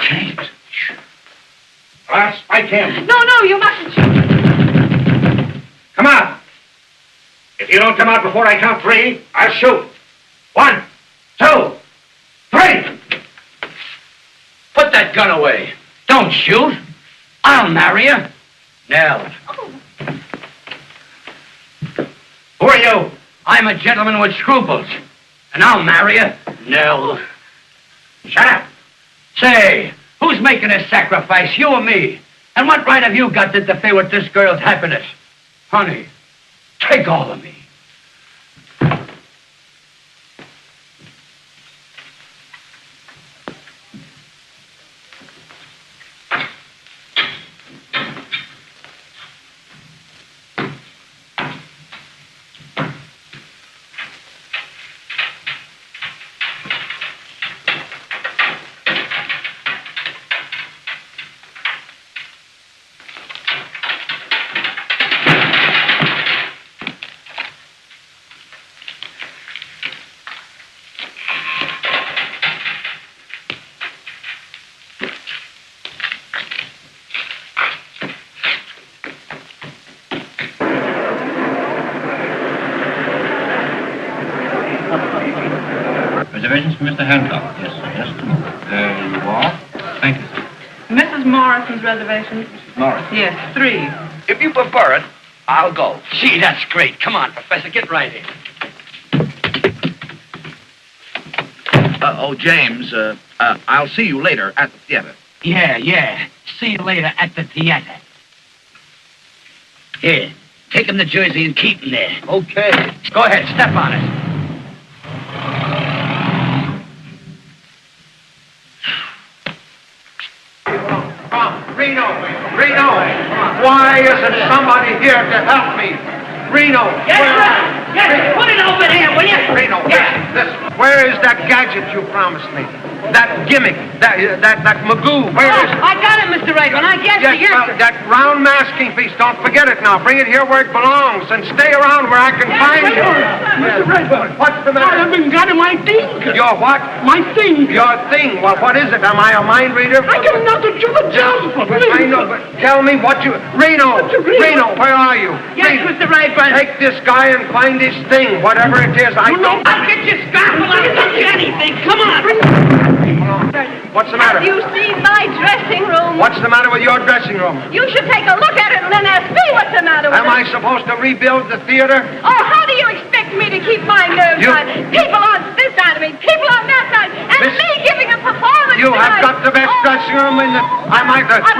James. him. No, you mustn't shoot. Come out. If you don't come out before I count 3, I'll shoot. 1, 2, 3. Put that gun away. Don't shoot. I'll marry you. Nell. Who are you? I'm a gentleman with scruples. And I'll marry you. Nell. Shut up. Say, who's making this sacrifice, you or me? And what right have you got to interfere with this girl's happiness? Honey, take all of me. Reservations for Mr. Hancock? Yes, sir. Yes, sir. There you are. Thank you, sir. Mrs. Morrison's reservation? Mrs. Morris. Yes, 3. If you prefer it, I'll go. Gee, that's great. Come on, Professor, get right in. James, I'll see you later at the theater. Yeah. See you later at the theater. Here, take him to Jersey and keep him there. Okay. Go ahead, step on it. Reno! Why isn't somebody here to help me? Reno! Yes, put it over here, will you? Reno, listen. Where is that gadget you promised me? That gimmick, that magoo, where is it? I got it, Mr. Rayburn. I guess Yes, that round masking piece, don't forget it now. Bring it here where it belongs and stay around where I can find you. Mr. Rayburn. What's the matter? I haven't got my thing. Your what? My thing. Your thing. Well, what is it? Am I a mind reader? I got nothing to the job. I know, but tell me what you... Reno, where are you? Yes, Mr. Rayburn. Take this guy and find his thing, whatever it is. I don't... I'll get your scalpel. I'll get you anything. Come on. What's the matter? Have you seen my dressing room? What's the matter with your dressing room? You should take a look at it and then ask me what's the matter with Am it. I supposed to rebuild the theater? Oh, how do you expect me to keep my nerves on? People on this side of me, people on that side, and me giving a performance You have tonight. got the best dressing room in the...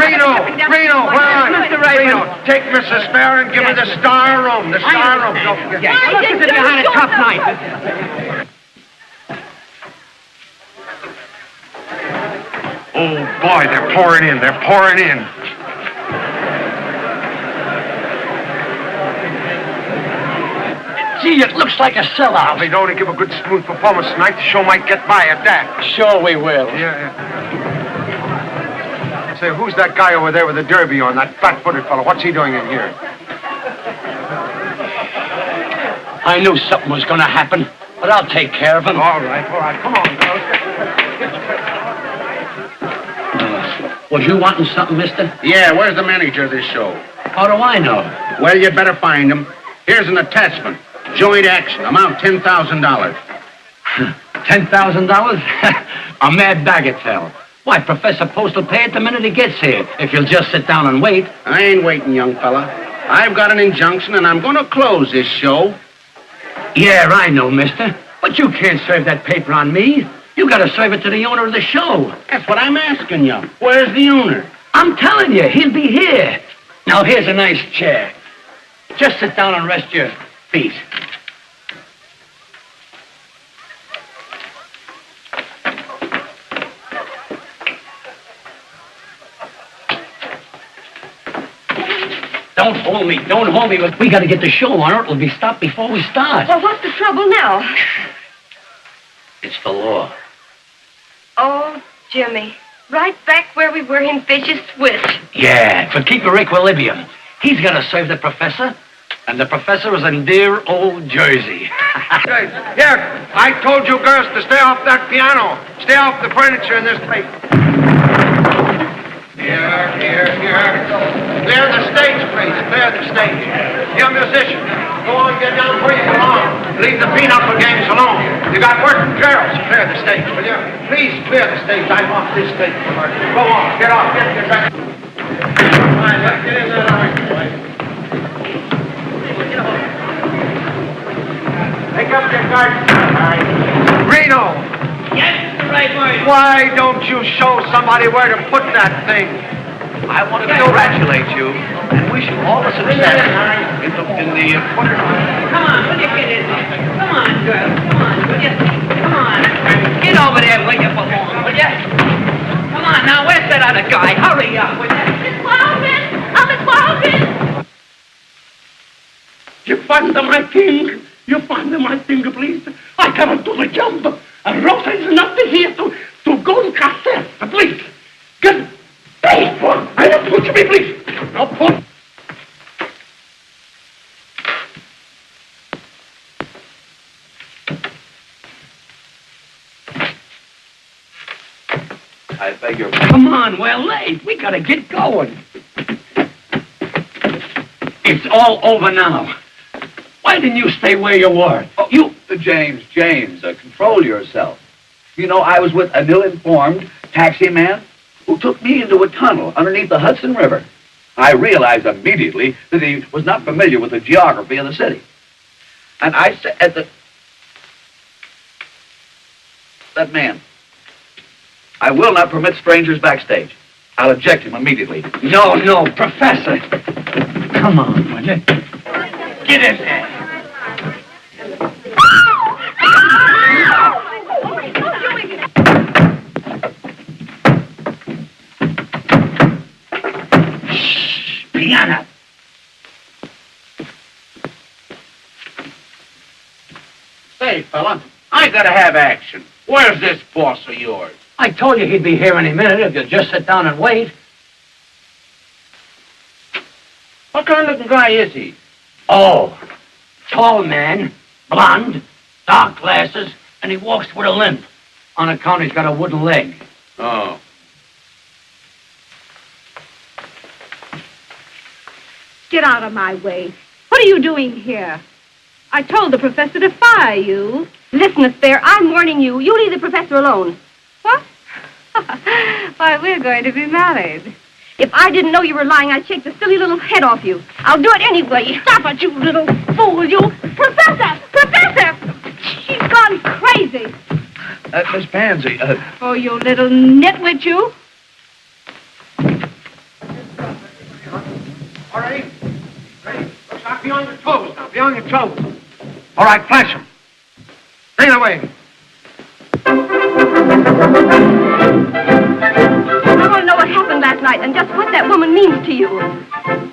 Reno, where are you? Mr. Rayburn. Reno, take Mrs. Espere and give her the star room. The star room. Don't forget. Look as if you had a tough night. Oh, boy, they're pouring in. Gee, it looks like a sellout. If they don't give a good, smooth performance tonight, the show might get by at that. Sure we will. Yeah. Say, who's that guy over there with the derby on, that flat-footed fellow? What's he doing in here? I knew something was going to happen, but I'll take care of him. All right. Come on, girls. Was you wanting something, mister? Yeah, where's the manager of this show? How do I know? Well, you'd better find him. Here's an attachment. Joint action, amount $10,000. $10,000? A mad bagatelle. Why, Professor Post will pay it the minute he gets here, if you'll just sit down and wait. I ain't waiting, young fella. I've got an injunction, and I'm going to close this show. Yeah, I know, mister. But you can't serve that paper on me. You got to serve it to the owner of the show. That's what I'm asking you. Where's the owner? I'm telling you, he'll be here. Now, here's a nice chair. Just sit down and rest your feet. Don't hold me. We got to get the show on or it'll be stopped before we start. Well, what's the trouble now? It's the law. Oh, Jimmy. Right back where we were in Fish's Swiss. Yeah, to keep your equilibrium. He's got to serve the professor, and the professor is in dear old Jersey. Here, I told you girls to stay off that piano. Stay off the furniture in this place. Here. Clear the stage, please. Clear the stage. You musicians, go on, get down where you belong. Leave the pinochle games alone. You got working girls. Clear the stage, will you? Please clear the stage. I want this stage to work. Go on, get off, get dressed. All right, let's get in that argument, boys. Take up your cards. All right. Reno! Yes, Rayburn. Why don't you show somebody where to put that thing? I want to congratulate you and wish you all the success in the quarter. Come on, will you get in there? Come on, girl. Come on, will you? Come on. Get over there where you belong, will you? Come on, now, where's that other guy? Hurry up, will you? Miss Walton! Oh, Miss Walton! You find my thing. You find my thing, please. I cannot do the job. A Rosa is not here to go to Castel. Please, get paid for. I don't push me, please. No push. I beg your Come on, we're late. We gotta get going. It's all over now. Why didn't you stay where you were? Oh, you, James, control yourself. You know, I was with an ill-informed taxi man who took me into a tunnel underneath the Hudson River. I realized immediately that he was not familiar with the geography of the city. And I said that man, I will not permit strangers backstage. I'll eject him immediately. No, Professor. Come on, will you? Get in there. Shh, piano. Say, fella, I gotta have action. Where's this boss of yours? I told you he'd be here any minute if you'd just sit down and wait. What kind of looking guy is he? Oh, tall man, blonde, dark glasses, and he walks with a limp. On account he's got a wooden leg. Oh. Get out of my way. What are you doing here? I told the professor to fire you. Listen, Espere, I'm warning you. You leave the professor alone. What? Why, we're going to be married. If I didn't know you were lying, I'd shake the silly little head off you. I'll do it anyway. Stop it, you little fool, you. Professor! Professor! She's gone crazy. Miss Pansy, Oh, you little nitwit, you. All right. Ready. Looks like be on your toes now. Be on your toes. All right, flash him. Bring it away. I want to know what happened last night and just what that woman means to you.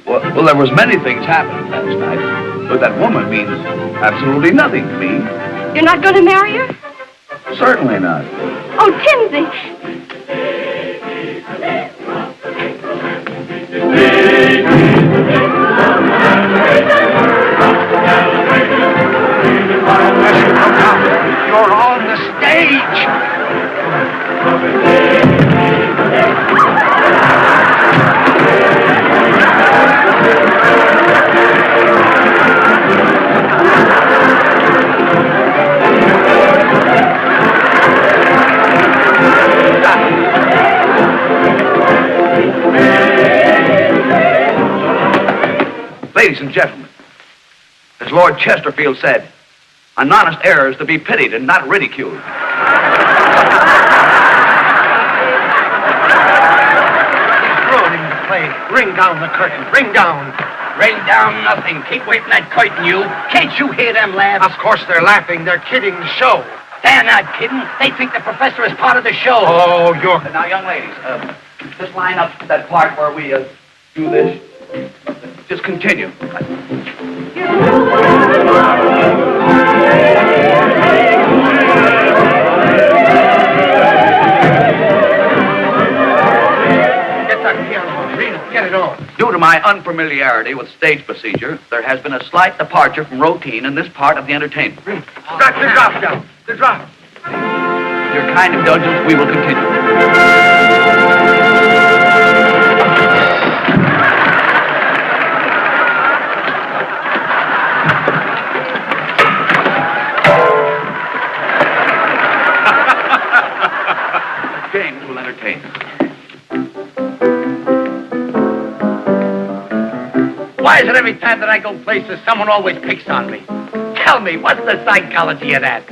well, there was many things happened last night, but that woman means absolutely nothing to me. You're not going to marry her? Certainly not. Oh, Timothy. You're on the stage. Ladies and gentlemen, as Lord Chesterfield said, an honest error is to be pitied and not ridiculed. Ruining the play. Ring down the curtain. Ring down. Ring down nothing. Keep away from that curtain, you. Can't you hear them laugh? Of course they're laughing. They're kidding the show. They're not kidding. They think the professor is part of the show. Oh, you're... Now, young ladies, just line up that part where we do this. Just continue. Get it on. Due to my unfamiliarity with stage procedure, there has been a slight departure from routine in this part of the entertainment. The drop down. The drop. With your kind indulgence, we will continue. entertain. Why is it every time that I go places, someone always picks on me? Tell me, what's the psychology of that?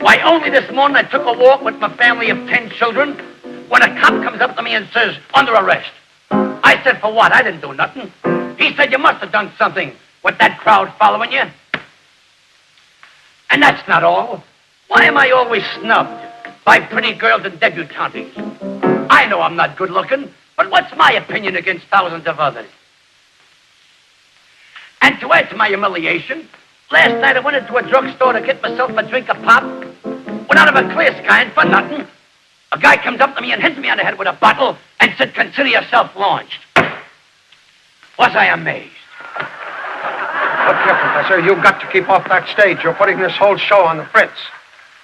Why, only this morning I took a walk with my family of 10 children when a cop comes up to me and says, under arrest. I said, for what? I didn't do nothing. He said, you must have done something with that crowd following you. And that's not all. Why am I always snubbed by pretty girls and debutantes? I know I'm not good looking, but what's my opinion against thousands of others? And to add to my humiliation, last night I went into a drugstore to get myself a drink of pop. Went out of a clear sky and for nothing. A guy comes up to me and hits me on the head with a bottle and said, consider yourself launched. Was I amazed? Look here, Professor, you've got to keep off that stage. You're putting this whole show on the fritz.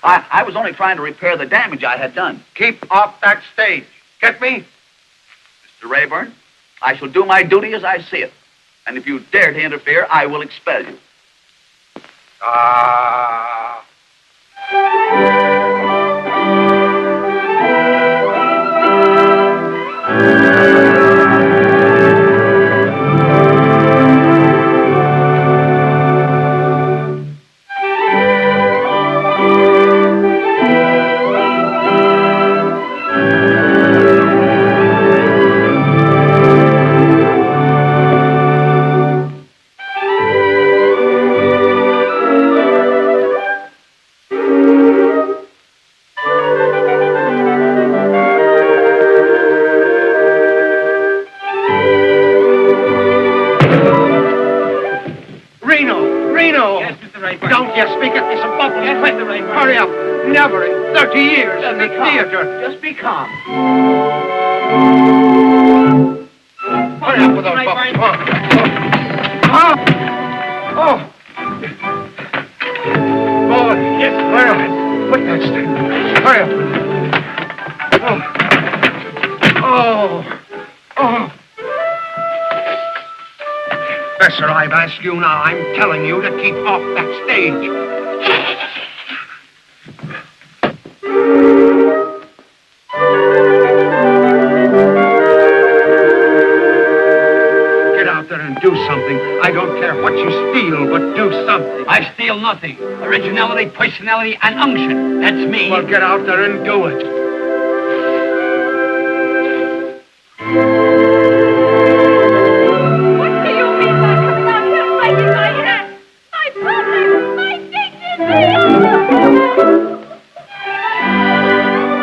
I was only trying to repair the damage I had done. Keep off that stage. Get me? Mr. Rayburn, I shall do my duty as I see it. And if you dare to interfere, I will expel you. Never in 30 years in the theater. Just be calm. Hurry up with those bubbles. Come on. Oh. Oh, yes. Hurry up. Put that stick. Hurry up. Oh. Professor, I've asked you now. I'm telling you to keep off that stage. Do something. I don't care what you steal, but do something. I steal nothing. Originality, personality, and unction. That's me. Well, get out there and do it. What do you mean by coming out here and breaking my hat? My brother, my dignity!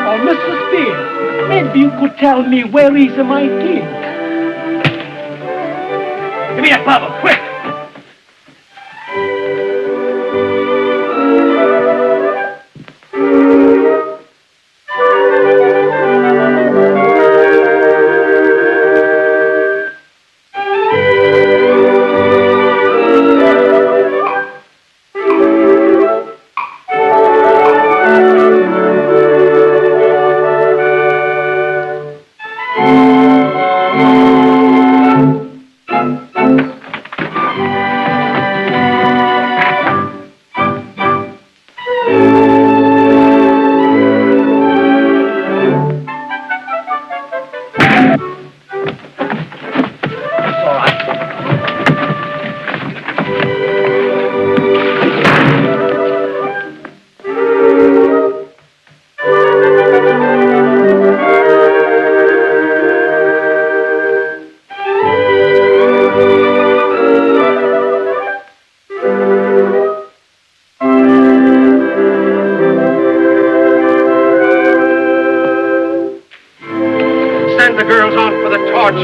Oh, Mrs. Spear, maybe you could tell me where is my king? Give me that bottle, quick!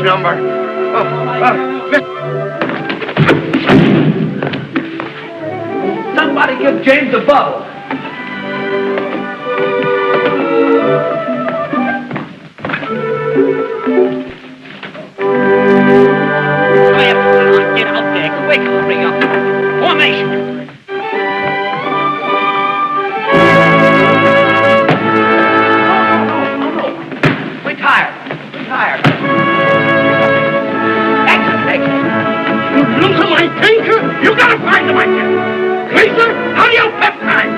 Number. Somebody give James a bottle. Get out there, quick, hurry up. Formation. We're tired. Lose my tinker? You gotta find him, I guess. Laser, hurry up, peptide.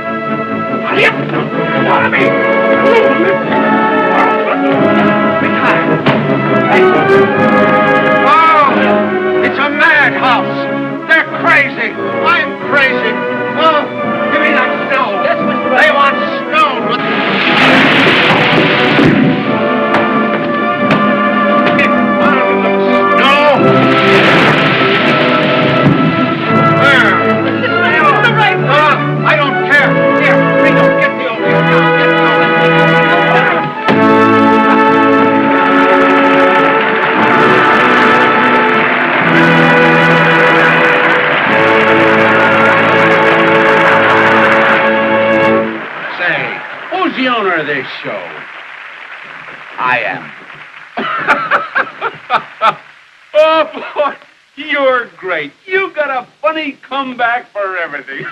Hurry up. Follow me. Who's the owner of this show? I am. Oh, boy, you're great. You got a funny comeback for everything.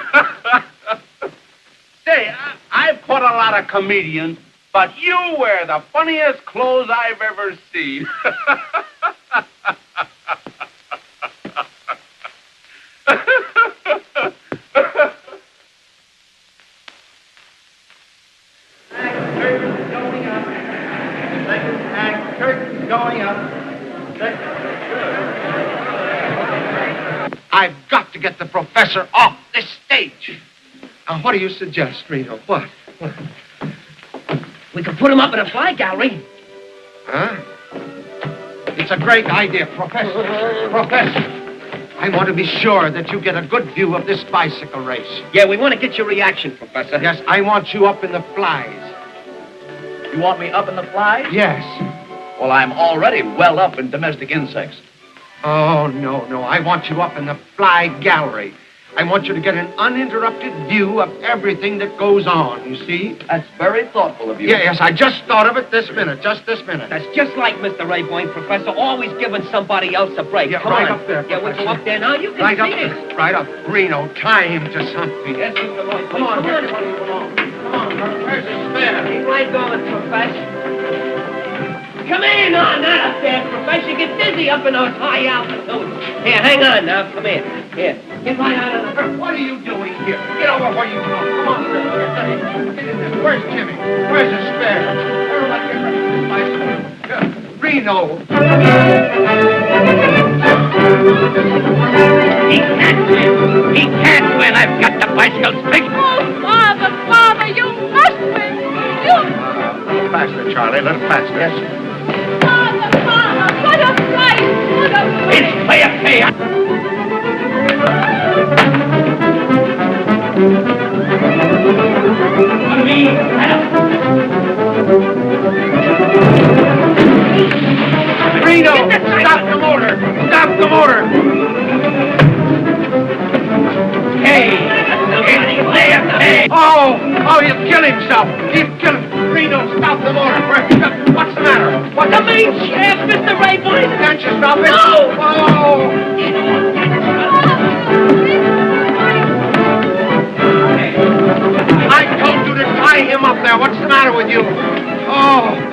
Say, I've caught a lot of comedians, but you wear the funniest clothes I've ever seen. I've got to get the professor off this stage. Now, what do you suggest, Reno? What? We could put him up in a fly gallery. Huh? It's a great idea, Professor. Professor, I want to be sure that you get a good view of this bicycle race. Yeah, we want to get your reaction, Professor. Yes, I want you up in the flies. You want me up in the flies? Yes. Well, I'm already well up in domestic insects. Oh, no. I want you up in the fly gallery. I want you to get an uninterrupted view of everything that goes on, you see? That's very thoughtful of you. Yes, I just thought of it this minute, just this minute. That's just like Mr. Rayburn, Professor, always giving somebody else a break. Yeah, Come right on. up there, Yeah, we'll go Professor. up there now. You can Right see up this. there. Right up. Reno, tie him to something. Yes, Mr. Rayburn. Come on, everybody, come on. Come on, where's Espere? Keep right going, Professor. Come in on that up there, Professor. Get dizzy up in those high altitudes. Here, hang on now. Come here. Here. Get right out of the... What are you doing here? Get over where you belong. Come on, sir. Get in there. Where's Jimmy? Where's Espere? Everybody get ready for this bicycle. Reno. He can't win. He can't win. I've got the bicycle fixed. Oh, Father, you must win. You... A little faster, Charlie. A little faster. Yes. Father, what a fight. What a fight. It's clear. Reno, stop the motor. Stop the motor. Hey. Oh, he'll kill himself. He'll kill him. Reno, stop the motor. What's the matter? What's The main shaft, Mr. Rayburn. Can't you stop it? No. Oh. I told you to tie him up there. What's the matter with you? Oh.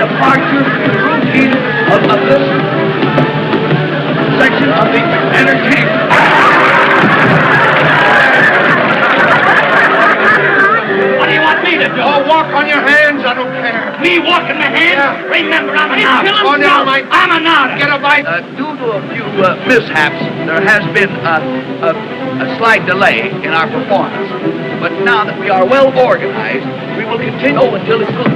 departure routine of this section of the entertainment. What do you want me to do? Oh, walk on your hands, I don't care. Me walking my hands? Yeah. Remember, I'm an artist. Oh, never mind. I'm an artist. Get a bite. Due to a few mishaps, there has been a slight delay in our performance. But now that we are well organized, we will continue until it's good.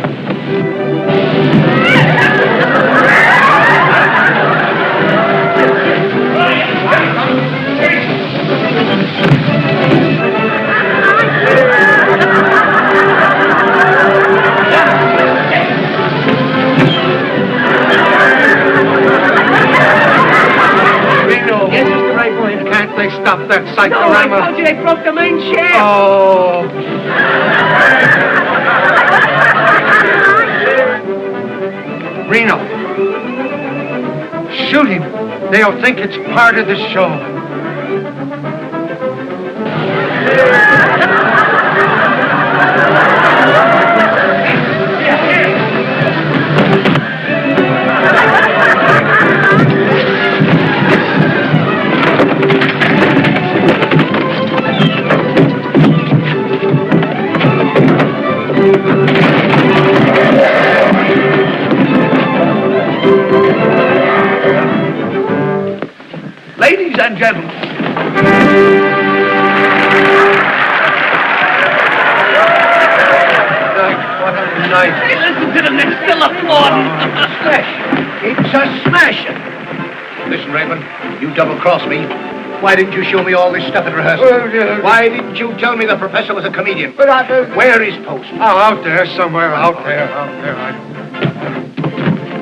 Reno. Yes, Mr. Rayburn. Can't they stop that cyclorama? No, I told you they broke the main shaft. Oh. Reno. Shoot him. They'll think it's part of the show. Ladies and gentlemen. What a night. Hey, listen to them. They're still applauding. It's a smasher. Listen, Rayburn, you double-crossed me. Why didn't you show me all this stuff at rehearsal? Why didn't you tell me the professor was a comedian? Where is Post? Oh, out there somewhere, out there.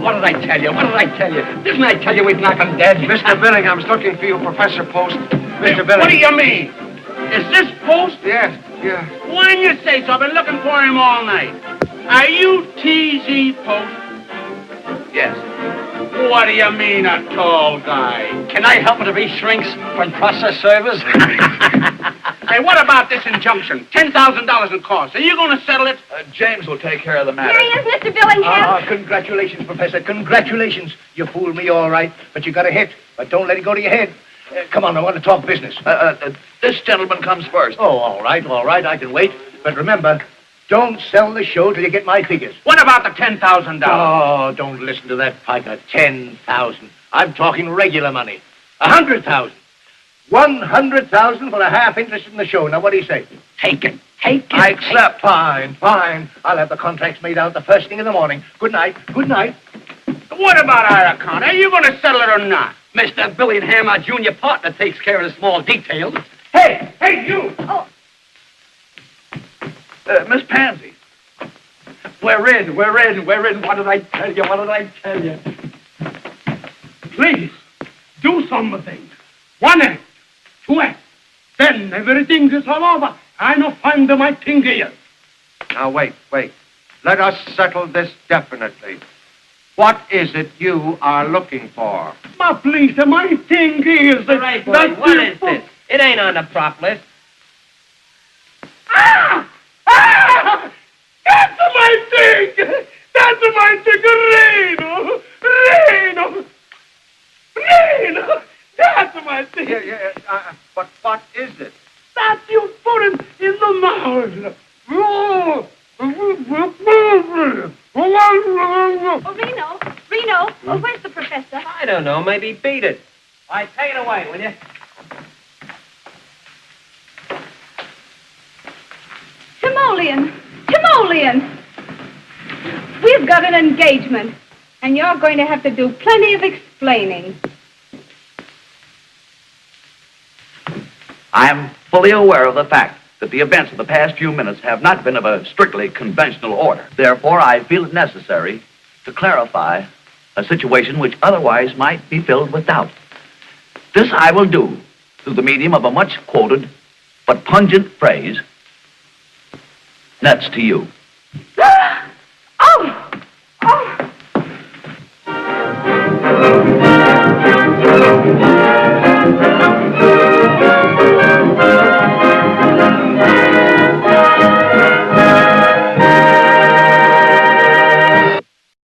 What did I tell you? What did I tell you? Didn't I tell you we'd knock him dead? Mr. Billingham's looking for you, Professor Post. Mr. Billingham. What do you mean? Is this Post? Yes. Why didn't you say so? I've been looking for him all night. Are you T.Z. Post? Yes. What do you mean, a tall guy? Can I help it if he shrinks from process servers? Hey, what about this injunction? $10,000 in costs. Are you going to settle it? James will take care of the matter. Here he is, Mr. Billingham. Congratulations, Professor. Congratulations. You fooled me all right, but you got a hit. But don't let it go to your head. Come on, I want to talk business. This gentleman comes first. Oh, all right. I can wait. But remember, don't sell the show till you get my figures. What about the $10,000? Oh, don't listen to that piker. 10,000. I'm talking regular money. 100,000. 100,000 for a half interest in the show. Now, what do you say? Take it. I accept. Fine. I'll have the contracts made out the first thing in the morning. Good night. What about our account? Are you going to settle it or not? Mr. Billingham, our junior partner, takes care of the small details. Hey, you! Oh. Miss Pansy. We're in. What did I tell you? Please, do something. 1 act, 2 acts. Then everything is all over. I no find my thing here. Now, wait. Let us settle this definitely. What is it you are looking for? Ma, please, my thing is... Right, boy, what is this? It ain't on the prop list. Ah! That's my thing! Reno! That's my thing! But what is it? That you put it in the mouth! Reno, where's the professor? I don't know. Maybe beat it. All right, take it away, will you? Timoleon! We've got an engagement, and you're going to have to do plenty of explaining. I am fully aware of the fact that the events of the past few minutes have not been of a strictly conventional order. Therefore, I feel it necessary to clarify a situation which otherwise might be filled with doubt. This I will do through the medium of a much quoted but pungent phrase, "Nuts to you."